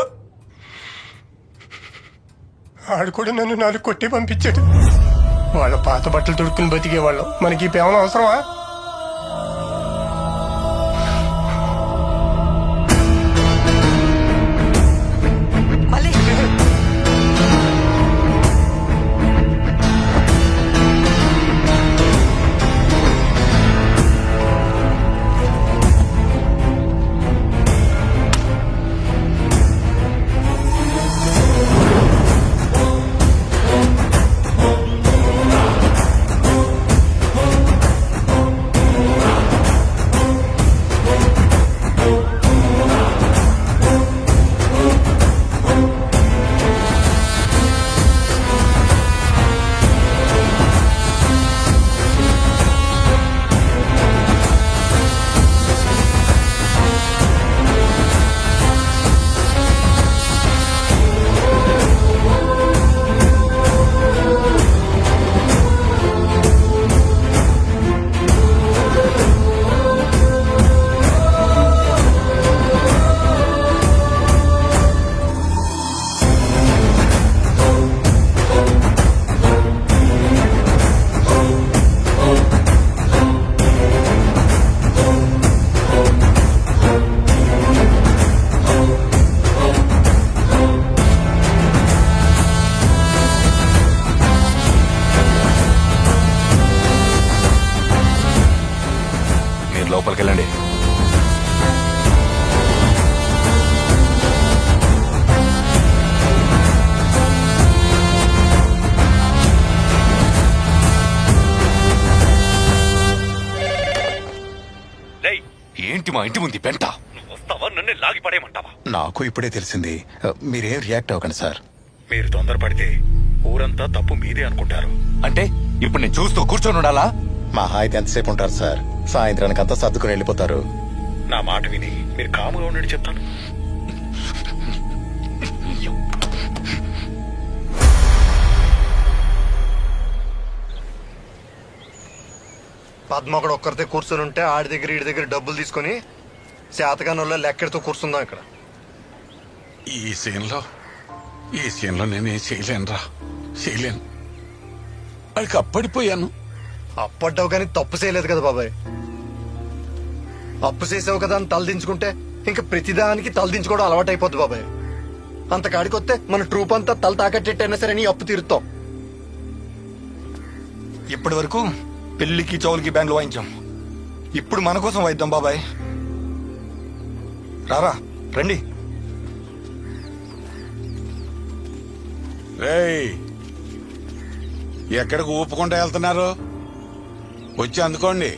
ఆడు కూడా నన్ను నాలుగు కొట్టి పంపించాడు. వాళ్ళ పాత బట్టలు తొడుక్కుని బతికేవాళ్ళం, మనకి ఈ పేమన అవసరమా? లోపలికి వెళ్ళండి. ఏంటి మా ఇంటి ముందు పెంట? వస్తావా నన్ను లాగి పడేయమంటావా? నాకు ఇప్పుడే తెలిసింది. మీరేం రియాక్ట్ అవ్వకండి సార్. మీరు తొందరపడితే ఊరంతా తప్పు మీదే అనుకుంటారు. అంటే ఇప్పుడు నేను చూస్తూ కూర్చొని ఉండాలా? మహా అయితే ఎంతసేపు ఉంటారు సార్? సాయంత్రానికి అంతా సర్దుకుని వెళ్ళిపోతారు. నా మాట విని మీరు కాముగా ఉండండి చెప్తాను. పద్మ ఒకడు ఒక్కరితే కూర్చొని ఉంటే ఆడి దగ్గర ఈడి దగ్గర డబ్బులు తీసుకుని శాతకానంలో లెక్కడితో కూర్చుందాం ఇక్కడ. ఈ సీన్లో నేనేం చేయలేను. వాడికి అప్పడిపోయాను. అప్పడ్డావు కానీ తప్పు చేయలేదు కదా బాబాయ్. అప్పు చేసావు కదా అని తలదించుకుంటే ఇంకా ప్రతిదానికి తలదించుకోవడం అలవాటు అయిపోద్ది బాబాయ్. అంత కాడికొస్తే మన ట్రూప్ అంతా తల తాకట్టేట్టయినా సరే నీ అప్పు తీరుతాం. ఇప్పటి వరకు పెళ్లికి చౌలికి బ్యాండ్లు వాయించాం, ఇప్పుడు మన కోసం వాయిద్దాం బాబాయ్. రారా రండి. రేయ్, ఎక్కడికి ఊపుకుంటూ వెళ్తున్నారు? వచ్చి అందుకోండి.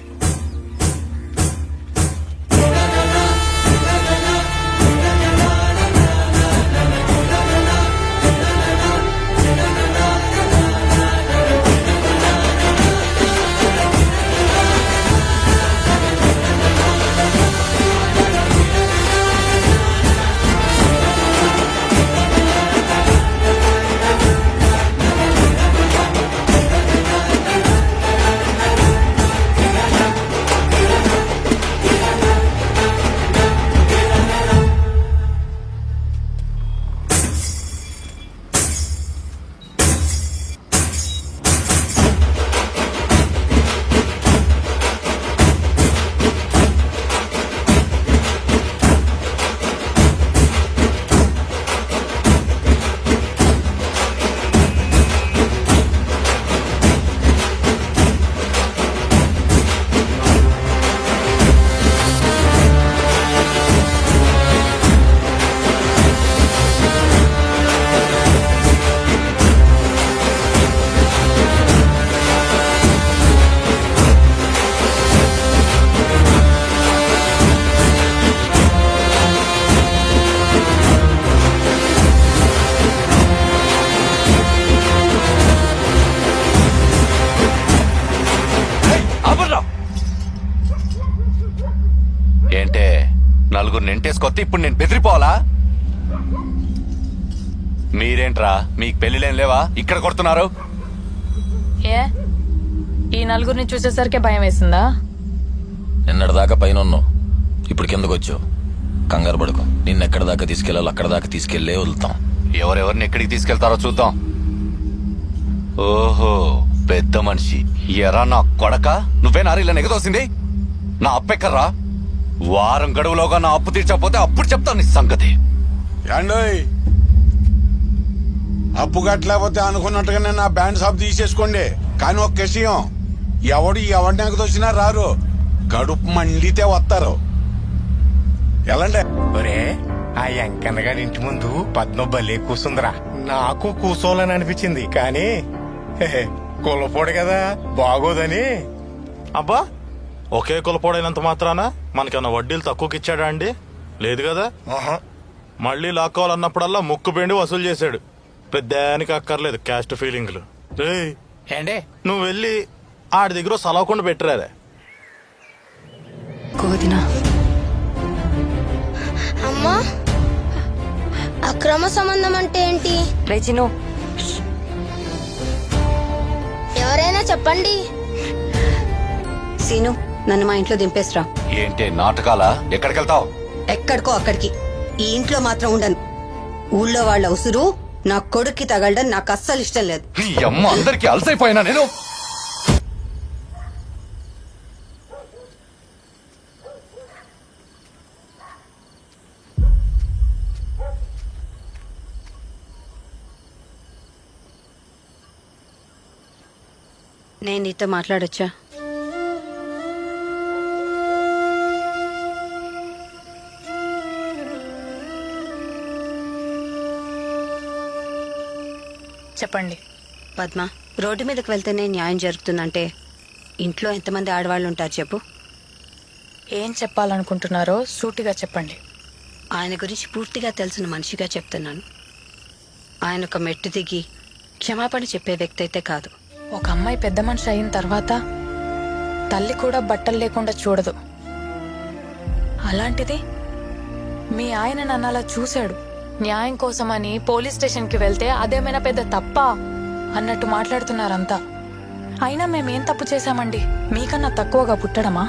నలుగురు నింటేసుకొస్తే ఇప్పుడు నేను బెదిరిపోవాలా? మీరేంట్రా, మీకు పెళ్లిలేం లేవా? ఇక్కడ కొడుతున్నారు. ఏ ఈ నలుగురిని చూసేసరికి భయం వేసిందా? నిన్నటిదాకా పైన ఉన్నావు, ఇప్పుడు కిందకు వచ్చావు. కంగారు పడుకో, నిన్నెక్కడి దాకా తీసుకెళ్ళాలి అక్కడ దాకా తీసుకెళ్లే వదులుతాం. ఎవరెవరిని ఎక్కడికి తీసుకెళ్తారో చూద్దాం. ఓహో, పెద్ద మనిషి. ఎరా నా కొడక, నువ్వే నారీలా నెగదోసింది? నా అప్పెక్కర్రా? వారం గడువులోగా నా అప్పు తీర్చకపోతే అప్పుడు చెప్తాను నీ సంగతి. ఏండోయ్, అప్పు కట్టలేకపోతే అనుకున్నట్టుగానే నా బ్యాండ్ షాప్ తీసేసుకోండి. కానీ ఒక విషయం, ఎవరిని ఎగదొచ్చినా రారు, కడుపు మండితే వస్తారు. ఎలాంటి ఒరే, ఆ వెంకన్న గారి ఇంటి ముందు పద్మ భలే కూసుందిరా. నాకు కూసోలని అనిపించింది, కానీ కులపోడు కదా, బాగోదని. అబ్బా, ఒకే కులపోడైనంత మాత్రాన మనకన్నా వడ్డీలు తక్కువకి ఇచ్చాడా అండి? లేదు కదా. మళ్ళీ లాక్కోవాలన్నప్పుడల్లా ముక్కు బెండి వసూలు చేశాడు. పెద్దానికి అక్కర్లేదు క్యాస్ట్ ఫీలింగ్లు. ఏంటే నువ్వు వెళ్ళి ఆడి దగ్గర సలవకుండా పెట్టరాదే. అమ్మా, అక్రమ సంబంధం అంటే ఏంటి? రేచిను, ఎవరైనా చెప్పండి. సీను, నన్ను మా ఇంట్లో దింపేసిరా. ఏంటి నాటకాలా? ఎక్కడికి వెళ్తావు? ఎక్కడికో అక్కడికి. ఈ ఇంట్లో మాత్రం ఉండను. ఊళ్ళో వాళ్ళ ఉసురు నా కొడుక్కి తగలడం నాకు అస్సలు ఇష్టం లేదు. ఈ అమ్మ అందరికి అలసైపోయినా నేను. నేను నీతో మాట్లాడొచ్చా? చెప్పండి. పద్మ, రోడ్డు మీదకి వెళ్తేనే న్యాయం జరుగుతుందంటే ఇంట్లో ఎంతమంది ఆడవాళ్ళు ఉంటారు చెప్పు? ఏం చెప్పాలనుకుంటున్నారో సూటిగా చెప్పండి. ఆయన గురించి పూర్తిగా తెలిసిన మనిషిగా చెప్తున్నాను. ఆయన ఒక మెట్టు దిగి క్షమాపణ చెప్పే వ్యక్తి అయితే కాదు. ఒక అమ్మాయి పెద్ద మనిషి అయిన తర్వాత తల్లి కూడా బట్టలు లేకుండా చూడదు. అలాంటిది మీ ఆయన నన్ను అలా చూశాడు. న్యాయం కోసమని పోలీస్ స్టేషన్కి వెళ్తే అదేమైనా పెద్ద తప్ప అన్నట్టు మాట్లాడుతున్నారంతా. అయినా మేమేం తప్పు చేశామండి? మీకన్నా తక్కువగా పుట్టడమా?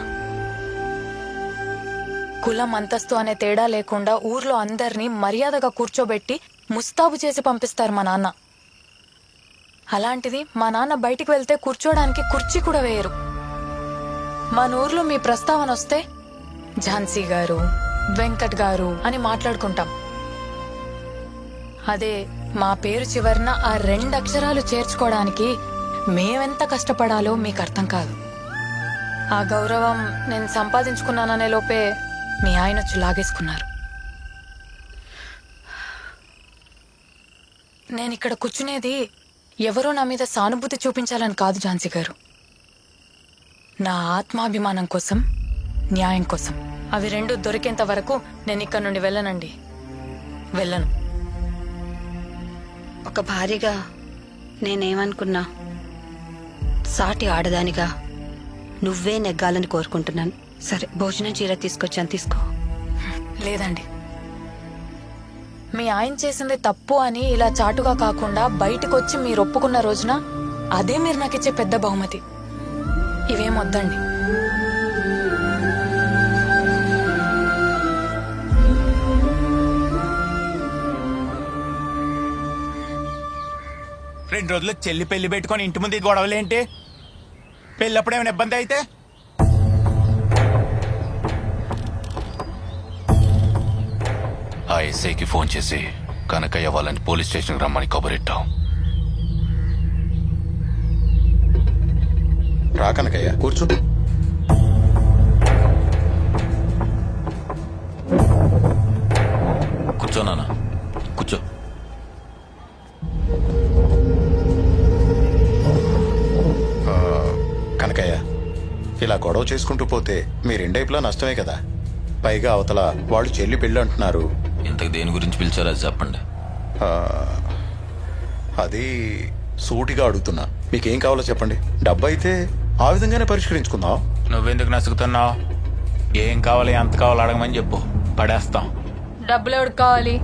కులం అంతస్తు అనే తేడా లేకుండా ఊర్లో అందరినీ మర్యాదగా కూర్చోబెట్టి ముస్తాబు చేసి పంపిస్తారు మా నాన్న. అలాంటిది మా నాన్న బయటికి వెళ్తే కూర్చోడానికి కుర్చీ కూడా వేయరు. మన ఊర్లో మీ ప్రస్తావన వస్తే ఝాన్సీ గారు, వెంకట్ గారు అని మాట్లాడుకుంటాం. అదే మా పేరు చివరన ఆ 2 అక్షరాలు చేర్చుకోవడానికి మేమెంత కష్టపడాలో మీకు అర్థం కాదు. ఆ గౌరవం నేను సంపాదించుకున్నాననే లోపే మీ ఆయన వచ్చి లాగేసుకున్నారు. నేనిక్కడ కూర్చునేది ఎవరో నా మీద సానుభూతి చూపించాలని కాదు ఝాన్సీ గారు. నా ఆత్మాభిమానం కోసం, న్యాయం కోసం. అవి 2 దొరికేంత వరకు నేను ఇక్కడ నుండి వెళ్ళనండి. వెళ్ళను. ఒక భార్యగా నేనేమనుకున్నా, సాటి ఆడదానిగా నువ్వే నెగ్గాలని కోరుకుంటున్నాను. సరే, భోజనం చీర తీసుకొచ్చాను, తీసుకో. లేదండి, మీ ఆయన చేసింది తప్పు అని ఇలా చాటుగా కాకుండా బయటకు వచ్చి మీరు ఒప్పుకున్న రోజున అదే మీరు నాకు ఇచ్చే పెద్ద బహుమతి. ఇవేం వద్దండి. రెండు రోజులు చెల్లి పెళ్లి పెట్టుకొని ఇంటి ముందు గొడవలేంటి? పెళ్ళప్పుడు ఏమైనా ఇబ్బంది అయితే? ఆ ఎస్ఐకి ఫోన్ చేసి కనకయ్య వాళ్ళని పోలీస్ స్టేషన్కి రమ్మని కబురెట్టాం. రా కనకయ్య, కూర్చో. కూర్చో నాన్న, కూర్చో. కనకయ్య, ఇలా గొడవ చేసుకుంటూ పోతే మీ రెండైపులా నష్టమే కదా. పైగా అవతల వాళ్ళు చెల్లి పెళ్ళి అంటున్నారు. ఇంతకు దేని గురించి పిలిచారో అది చెప్పండి. అది సూటిగా అడుగుతున్నా. మీకేం కావాలో చెప్పండి. డబ్బు అయితే ఆ విధంగానే పరిష్కరించుకుందాం. నువ్వెందుకు నసుకుతున్నావు? ఏం కావాలి, ఎంత కావాలో అడగమని చెప్పు. పడేస్తాం. డబ్బులు ఎవరికి కావాలి?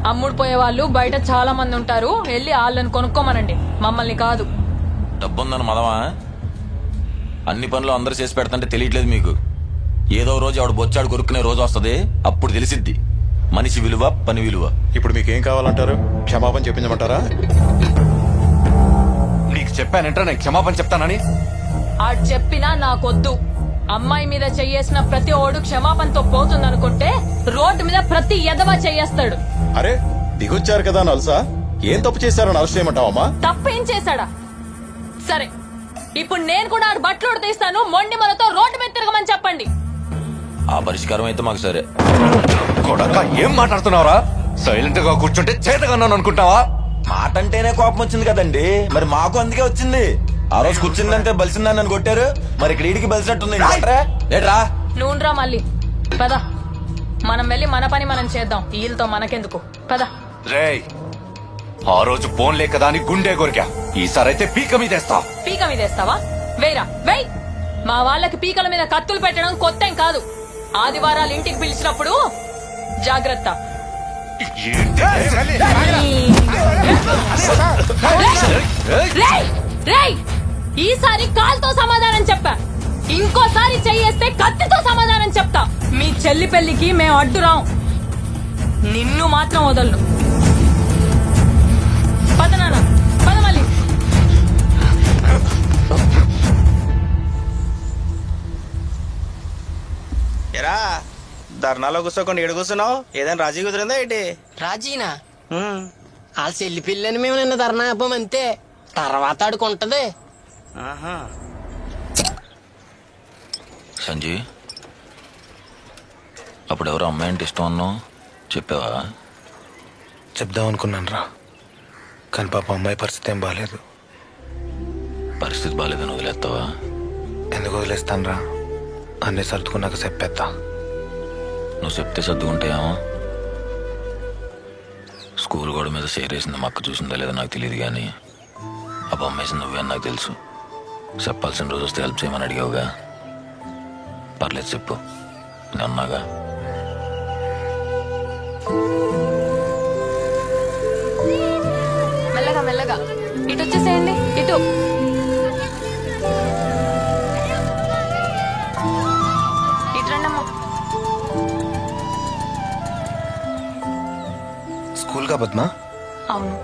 అమ్ముడు పోయే వాళ్ళు బయట చాలా మంది ఉంటారు, వెళ్ళి వాళ్ళని కొనుక్కోమనండి, మమ్మల్ని కాదు. డబ్బుందని మదమా? అన్ని పనులు అందరూ చేసి పెడతంటే తెలియట్లేదు మీకు. ఏదో రోజు ఆవిడ బొచ్చాడు కొరుక్కునే రోజు వస్తుంది, అప్పుడు తెలిసిద్ది మనిషి విలువ, పని విలువ. ఇప్పుడు మీకేం కావాలంటారు? క్షమాపణ చెప్పించమంటారా? నీకు చెప్పానంటే నేను క్షమాపణ చెప్తానని. ఆడు చెప్పినా నాకొద్దు. అమ్మాయి మీద చెయ్యేసిన ప్రతి ఓడు క్షమాపణతో పోతుందనుకుంటే రోడ్డు మీద ప్రతి ఎదవా చెయ్యేస్తాడు. అరే దిగొచ్చారు కదా నల్సా, ఏం తప్పు చేశారని అరెస్ట్ చేయమంటావమ్మా? తప్పేం చేశాడా? సరే, ఇప్పుడు నేను కూడా ఆడు బట్టలు ఉడతీస్తాను, మొండి మనతో రోడ్డు మీద తిరగమని చెప్పండి. ఆ పరిష్కారం అయితే మాకు సరే. కొడక ఏం మాట్లాడుతున్నావురా? సైలెంట్ గా కూర్చుంటే చేతగన్నాను అనుకుంటావా? మాట అంటేనే కోపం వచ్చింది కదండి, మరి మాకు అందుకే వచ్చింది. ఆ రోజు కూర్చుందంటే బలిసిందని నన్ను కొట్టారు, మరి ఇక్కడ ఈడికి బలిసినట్టుంది. ఏట్రా నూనెరా మళ్ళీ పద, మనం వెళ్ళి మన పని మనం చేద్దాం, వీళ్ళతో మనకెందుకు, పద. రేయ్, ఆ రోజు ఫోన్ లేక దాని గుండె కొరికా, ఈసారైతే పీక మీదేస్తా. పీక మీద వేస్తావా? వేరా వేయ్. మా వాళ్ళకి పీకల మీద కత్తులు పెట్టడం కొత్తేం కాదు. ఆదివారాలు ఇంటికి పిలిచినప్పుడు జాగ్రత్త. రేయ్, ఈసారి కాల్తో సమాధానం చెప్పా, ఇంకోసారి చెయ్యేస్తే కత్తితో సమాధానం చెప్తా. మీ చెల్లి పెళ్లికి మేము అడ్డురాం, నిన్ను మాత్రం వదలను. పద నాన్న, పద మళ్ళీ. ఎరా ధర్నాలో కూర్చోకుండా ఏడు కూర్చున్నావు, ఏదైనా రాజీ కుదిరిందా ఏంటి? రాజీనా? వాళ్ళ చెల్లి పిల్లని మేము నిన్న ధర్నా ఆపాం అంతే, తర్వాత ఆడుకుంటది. సంజయ్, అప్పుడు ఎవరో అమ్మాయి అంటే ఇష్టం అన్నావు, చెప్పావా? చెప్దాం అనుకున్నాను రా, కానీ పాప అమ్మాయి పరిస్థితి ఏం బాగాలేదు. పరిస్థితి బాగాలేదని వదిలేస్తావా? ఎందుకు వదిలేస్తాను రా, అన్నీ సర్దుకున్నాక చెప్పేస్తా. నువ్వు చెప్తే సర్దుకుంటాయేమో. స్కూల్ గోడ మీద సేరేసింది మా అక్క చూసిందా లేదో నాకు తెలియదు, కానీ ఆ బొమ్మేసింది నువ్వే అని నాకు తెలుసు. చెప్పాల్సిన రోజు వస్తే హెల్ప్ చేయమని అడిగావుగా, పర్లేదు చెప్పు, నేను అన్నాగా. మెల్లగా మెల్లగా ఇటు వచ్చేసేయండి, ఇటు. ఇటు రండమ్మా. స్కూల్ కా పద్మా? అవును.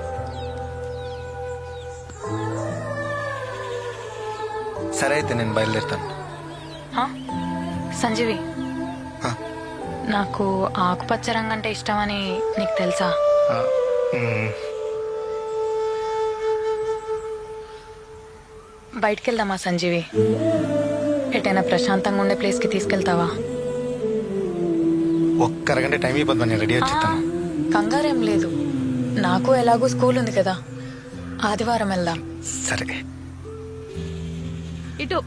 సరే అయితే నేను బయలుదేరుతాను. సంజీవి, నాకు ఆకుపచ్చ రంగు అంటే ఇష్టమని నీకు తెలుసా? బయటికి వెళ్దామా సంజీవి? ఎటైనా ప్రశాంతంగా ఉండే ప్లేస్కి తీసుకెళ్తావా? ఒక్క అరగంట టైం అయిపోద్ది, నేను రెడీ వచ్చేస్తాను. కంగారేం లేదు, నాకు ఎలాగో స్కూల్ ఉంది కదా, ఆదివారం వెళ్దాం. సరే. ఇటు.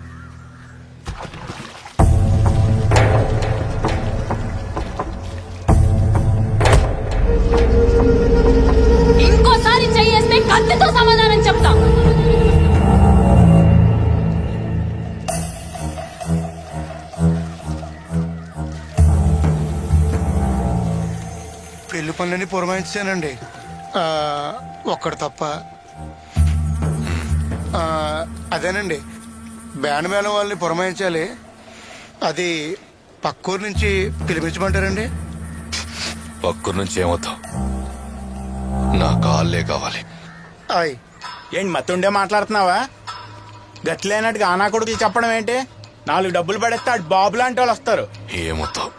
ఇంకోసారి చెయ్యేస్తే కత్తితో సమాధానం చెప్తా. పెళ్లి పనులన్నీ పురమాయించానండి, ఒక్కడు తప్ప. అదేనండి, బ్యాండ్ మేళం వాళ్ళని పురమాయించాలి, అది పక్కూరు నుంచి పిలిపించమంటారండి. పక్కూరు నుంచి ఏమవుతావు? నా కాళ్ళే కావాలి. ఆయ్, ఏంటి మత్తుండే మాట్లాడుతున్నావా? గట్లేనట్టుగా ఆనా కొడుకులు చెప్పడం ఏంటి? 4 డబ్బులు పడేస్తే అటు బాబు లాంటి వాళ్ళు వస్తారు. ఏమవుతావు?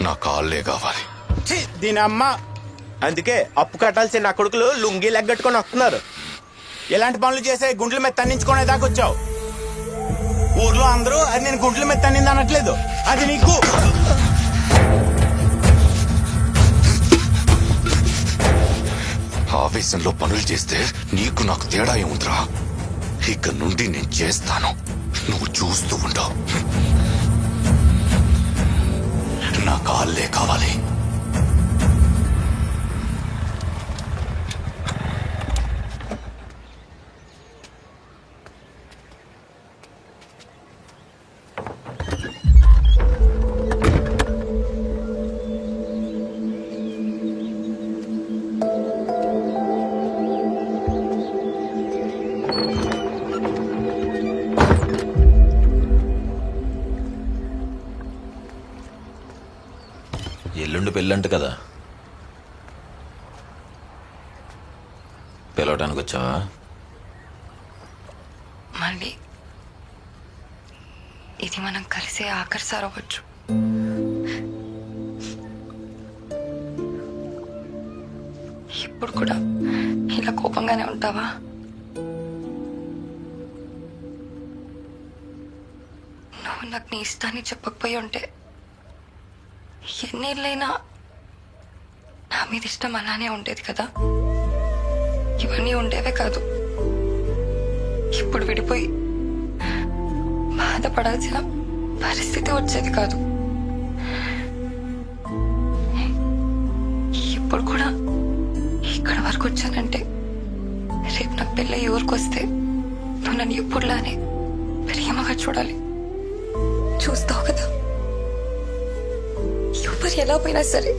నా కాళ్ళే కావాలి. దీని అమ్మ, అందుకే అప్పు కట్టాల్సిన నా కొడుకులు లుంగి లెగ్గట్టుకొని వస్తున్నారు. ఎలాంటి పనులు చేసే గుండ్ల మీద తన్నించుకునే దాకా వచ్చావు. ఊర్లో అందరూ అది నేను గుండ్ల మీద తన్నింది అనట్లేదు, అది నీకు. ఆవేశంలో పనులు చేస్తే నీకు నాకు తేడా ఏముందిరా? ఇక నుండి నేను చేస్తాను, నువ్వు చూస్తూ ఉండవు. నా కాళ్ళే కావాలి. ఎల్లుండి పెళ్ళంట కదా, పిలవటానికి వచ్చావా? మళ్ళీ ఇది మనం కలిసే ఆఖరిసారి అవ్వచ్చు. ఇప్పుడు కూడా ఇలా కోపంగానే ఉంటావా? నువ్వు నాకు నీ ఇష్టాన్ని చెప్పకపోయి ఉంటే ఎన్నేళ్ళైనా నా మీద ఇష్టం అలానే ఉండేది కదా. ఇవన్నీ ఉండేవే కాదు. ఇప్పుడు విడిపోయి బాధపడాల్సిన పరిస్థితి వచ్చేది కాదు. ఇప్పుడు కూడా ఇక్కడ వరకు వచ్చానంటే రేపు నాకు పెళ్ళి ఊరికి వస్తే నువ్వు నన్ను ఇప్పుడులానే ప్రేమగా చూడాలి. చూస్తావు కదా, ఎవరు ఎలా పోయినా సరే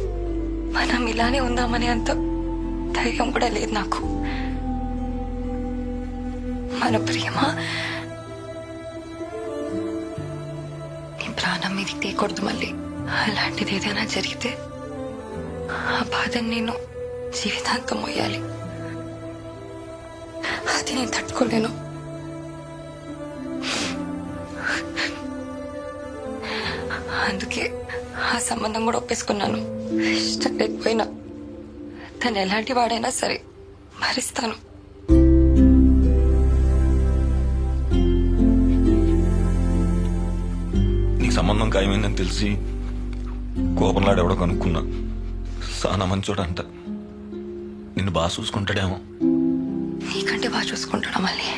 మనం ఇలానే ఉందామనే అంత ధైర్యం కూడా లేదు నాకు. మన ప్రేమ నీ ప్రాణం మీదకి తీయకూడదు మళ్ళీ. అలాంటిది ఏదైనా జరిగితే ఆ బాధని నేను జీవితాంతం మోయాలి. అది నేను తట్టుకోలేను. అందుకే ఆ సంబంధం కూడా ఒప్పేసుకున్నాను. ఇష్టం లేకపోయినా తను ఎలాంటి వాడైనా సరే భరిస్తాను. నీకు సంబంధం ఖాయమైందని తెలిసి కోపంలాడు ఎవడో కనుక్కున్నా. సానా మంచోడంట, నిన్ను బాగా చూసుకుంటాడేమో. నీకంటే బాగా చూసుకుంటాడా మళ్ళీ?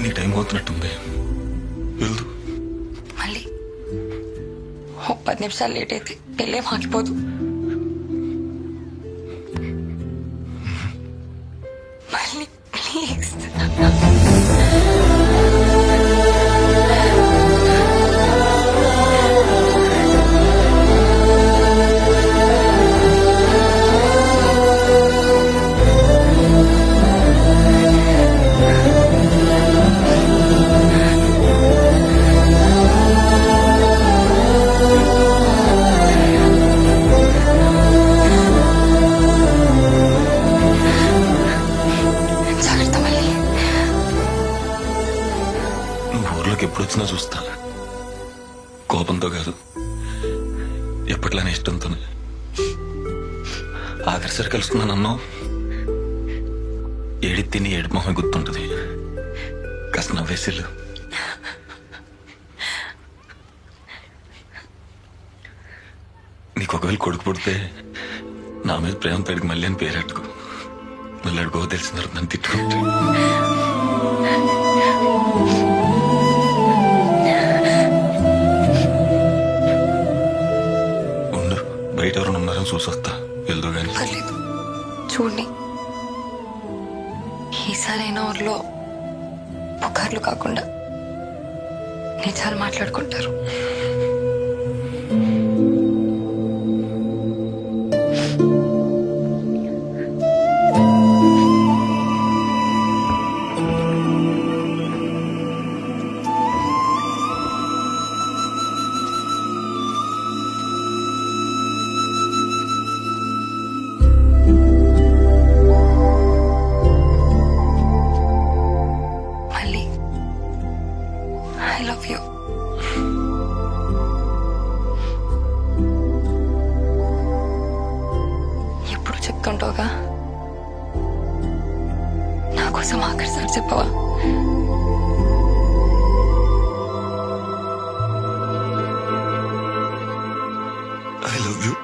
నీ టైం అవుతున్నట్టుంది, వెళ్దు. మళ్ళీ 10 నిమిషాలు లేట్ అయితే పెళ్ళే మాకిపోదు. మళ్ళీ ప్లీజ్. ఎప్పుడు వచ్చినా చూస్తా. కోపంతో కాదు, ఎప్పట్లానే ఇష్టంతోనే. ఆఖరిసరి కలుసుకున్నానన్నో ఏడి తిని ఏడు మొహం గుర్తుంటది. కాస్త నవ్వేసిల్లు. నీకు ఒకవేళ కొడుకు పుడితే నా మీద ప్రేమ పెరిగి మళ్ళీ అని పేరెట్టుకో. మళ్ళీ అడుగో తెలిసిన తర్వాత నన్ను తిట్టుకుంటే. బయట ఎవరైనా ఉన్నారని చూసొస్తా, వెళ్దు గాని. పర్లేదు, చూడండి. ఈసారైనా ఊర్లో పుకార్లు కాకుండా నిజాలు మాట్లాడుకుంటారు. I love you. ఎప్పుడు చెప్తుంటావుగా, నా కోసం ఆఖరిసారి చెప్పవా? I love you.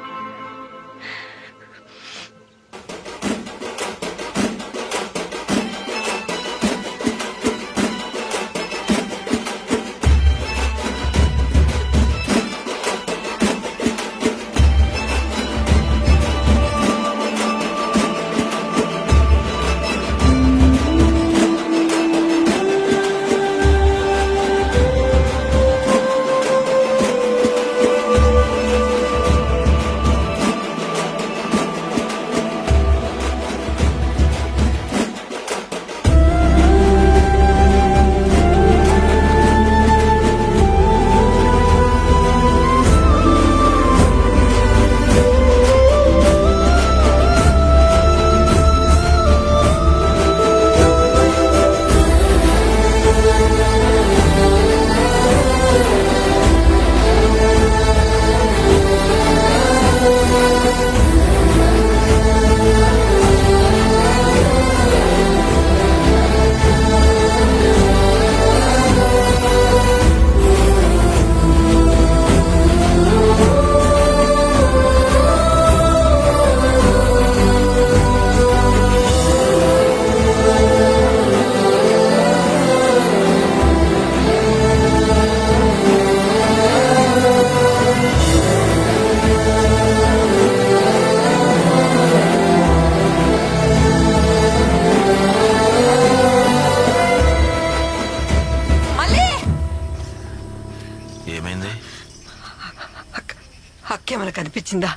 కనిపించిందా?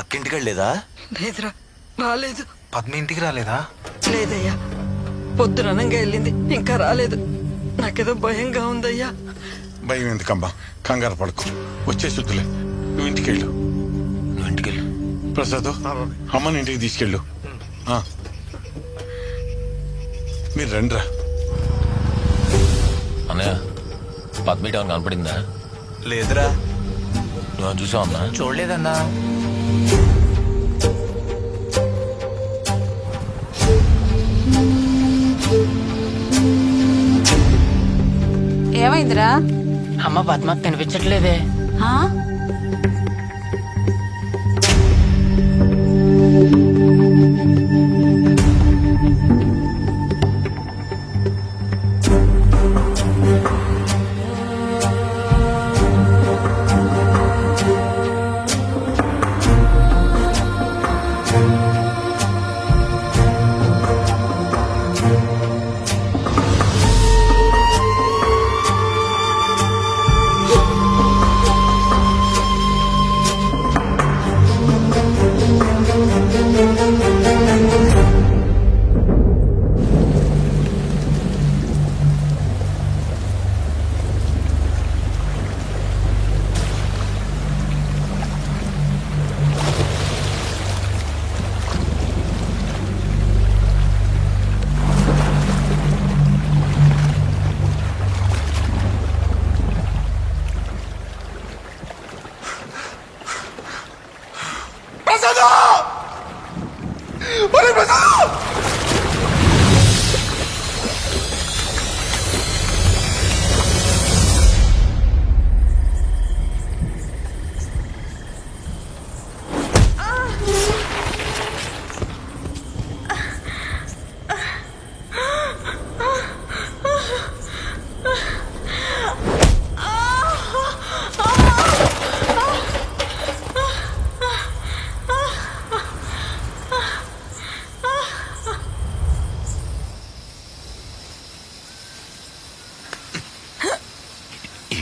అక్కింటికి లేదా? లేదురా, రాలేదు. పద్మ ఇంటికి రాలేదా? లేదయ్యా, పొద్దుననంగా వెళ్ళింది, ఇంకా రాలేదు. నాకేదో భయంగా ఉందయ్యా. భయం ఎందుకమ్మా, కంగారు పడుకో, వచ్చే శుద్ధులే. నువ్వు ఇంటికెళ్ళు. నువ్వు ఇంటికెళ్ళు. ప్రసాద్, అమ్మని ఇంటికి తీసుకెళ్ళు. మీరు రండిరా. అన్నయ్య, పద్మీట కనపడిందా? లేదురా. నువ్వు చూసావు అన్నా? చూడలేదన్నా. ఏమైందిరా? అమ్మ పద్మ కనిపించట్లేదే.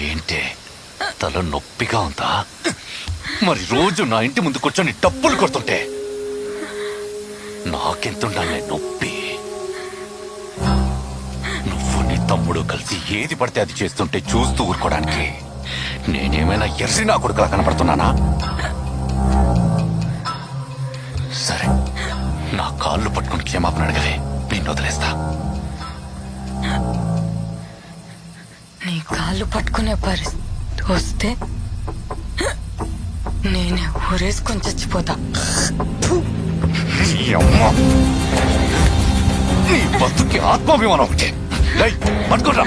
ఏంటే తల నొప్పిగా ఉందా? మరి రోజు నా ఇంటి ముందు కూర్చొని డబ్బులు కొడుతుంటే నాకెంతుండాలే నొప్పి. నువ్వు నీ తమ్ముడు కలిసి ఏది పడితే అది చేస్తుంటే చూస్తూ ఊరుకోవడానికి నేనేమైనా ఎర్రి నా కొడుకులా కనపడుతున్నానా? సరే, నా కాళ్ళు పట్టుకుని క్షమాపణ అడగలే, నేను వదిలేస్తా. నీ కాళ్ళు పట్టుకునే పరిస్థితి వస్తే నేనే ఊరేసుకొని చచ్చిపోతా. నీ బతుకి ఆత్మాభిమానం ఒకటే. పట్టుకోరా.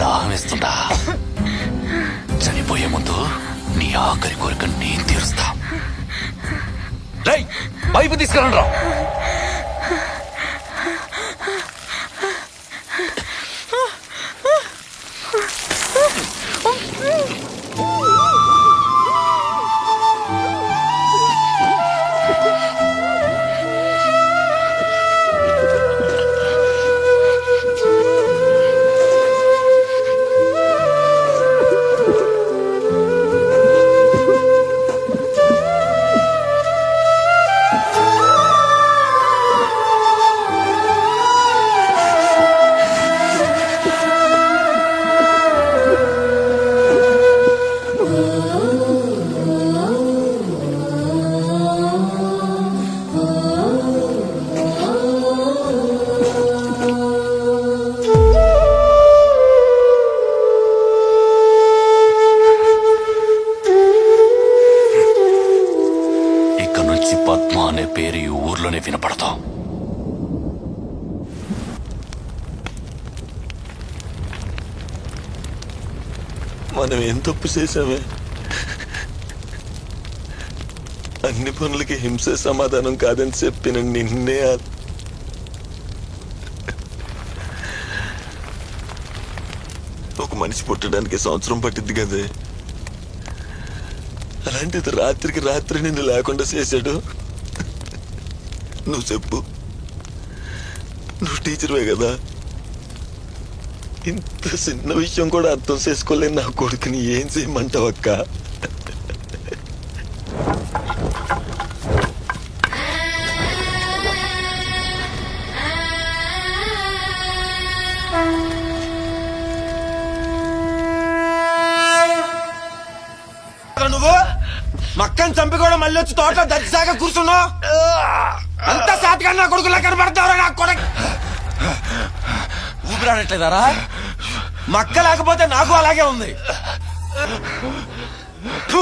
దాహం వేస్తుందా? చనిపోయే ముందు నీ ఆఖరి కోరిక నేను తీరుస్తా. పైపు తీసుకురండి రా. పద్మ అనే పేరు ఈ ఊర్లోనే వినపడతాం. మనం ఏం తప్పు చేశామే? అన్ని పనులకి హింసే సమాధానం కాదని చెప్పిన నిన్నే ఒక మనిషి పుట్టడానికి సంవత్సరం పట్టిద్ది కదే, అలాంటిది రాత్రికి రాత్రి నిన్ను లేకుండా చేశాడు. నువ్వు చెప్పు, నువ్వు టీచర్వే కదా, ఇంత చిన్న విషయం కూడా అర్థం చేసుకోలేని నా కొడుకుని ఏం చేయమంటావు అక్క? నువ్వు మక్కని చంపి కూడా మళ్ళీ వచ్చి తోటలో దర్శగా కూర్చున్నావు. అంత సాతిగా నా కొడుకులా కనబడతావురా నా కొడుకు. ఊపిరాడట్లేదారా? మక్క లేకపోతే నాకు అలాగే ఉంది. ఫు,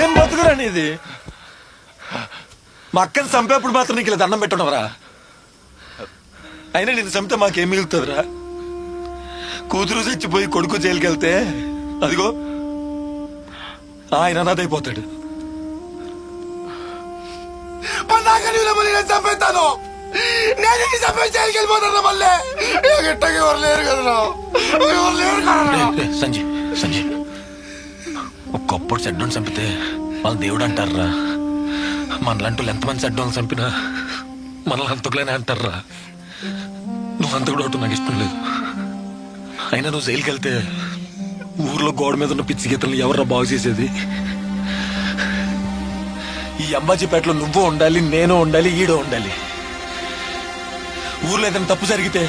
ఏం బతుకురా నీది? మా అక్కని చంపేప్పుడు మాత్రం నీకు ఇలా దండం పెట్టున్నావురా? అయినా నేను చంపితే మాకేం మిగులుతుందిరా? కూతురు చచ్చిపోయి కొడుకు జైలుకి వెళ్తే అదిగో ఆయన అనాథైపోతాడు. చంపేస్తాను నేను చంపే జైలుకి వెళ్ళిపోతాను. మళ్ళీ ఎట్టకి ఎవరు లేరు కదరా, ఎవరు లేరు కదా. సంజయ్ సంజయ్, ఒక్కప్పుడు చెడ్డోని చంపితే వాళ్ళు దేవుడు అంటారా? మనలాంటి ఎంతమంది చెడ్డోని చంపినా మనల్ని అంతకులేనే అంటారా? నువ్వు అంత కూడా నాకు ఇష్టం లేదు. అయినా నువ్వు జైలుకి వెళ్తే ఊర్లో గోడ మీద ఉన్న పిచ్చి గీతలు ఎవర్రా బాగు చేసేది? ఈ అంబాజీపేటలో నువ్వు ఉండాలి, నేను ఉండాలి, ఈడో ఉండాలి. ఊర్లో ఏదైనా తప్పు జరిగితే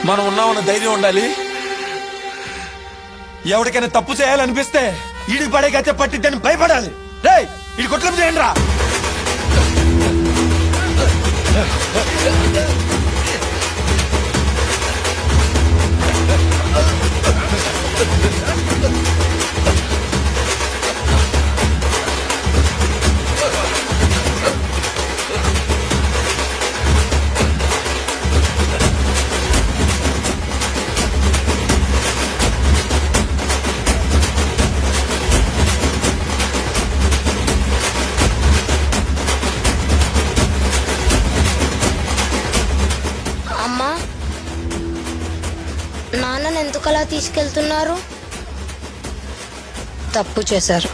మనం ఉన్నామన్న ధైర్యం ఉండాలి. ఎవరికైనా తప్పు చేయాలనిపిస్తే ఈడికి పడే గచ్చ పట్టిద్దని భయపడాలి. రే ఇది కొట్లం చేయండి రా. అమ్మా, నాన్నని ఎందుకలా తీసుకెళ్తున్నారు? తప్పు చేశారు.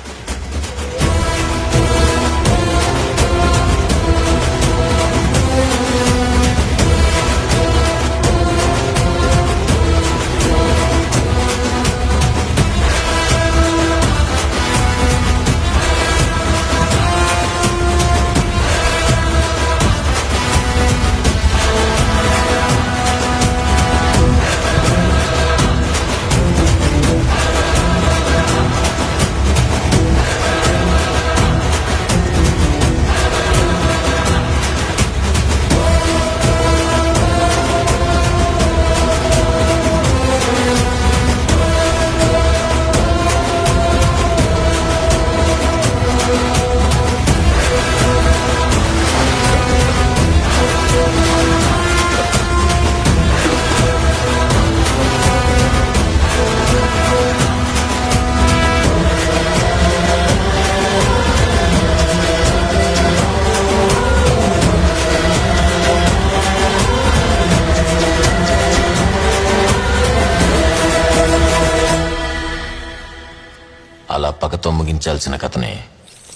అలా పగతో ముగించాల్సిన కథని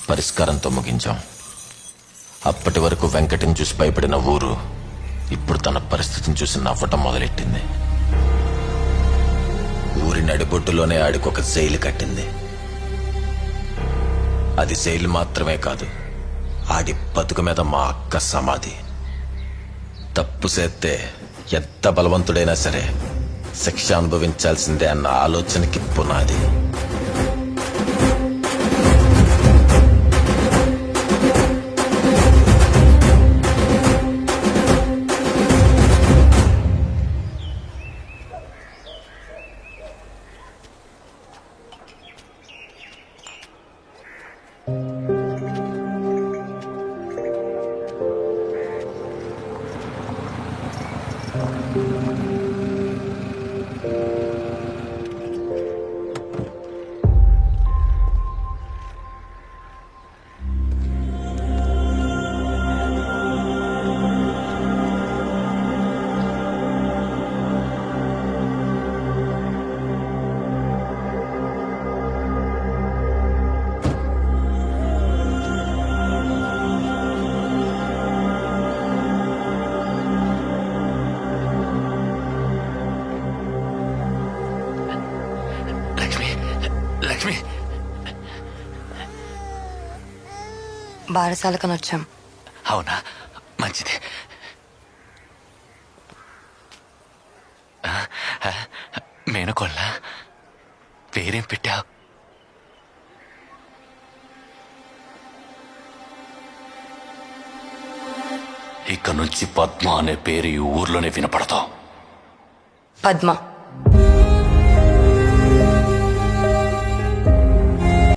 పరిష్కారంతో ముగించాం. అప్పటి వరకు వెంకటని చూసి భయపడిన ఊరు ఇప్పుడు తన పరిస్థితిని చూసి నవ్వటం మొదలెట్టింది. ఊరి నడిబొడ్డులోనే ఆడికొక జైలు కట్టింది. అది జైలు మాత్రమే కాదు, ఆడి బతుకు మీద మా అక్క సమాధి. తప్పు చేస్తే ఎంత బలవంతుడైనా సరే శిక్ష అనుభవించాల్సిందే అన్న ఆలోచనకి పునాది. బారసాలకని వచ్చాం. అవునా, మంచిది. మేనకోళ్ళ పేరేం పెట్టావు? ఇక నుంచి పద్మ అనే పేరు ఈ ఊర్లోనే వినపడతావు. పద్మ.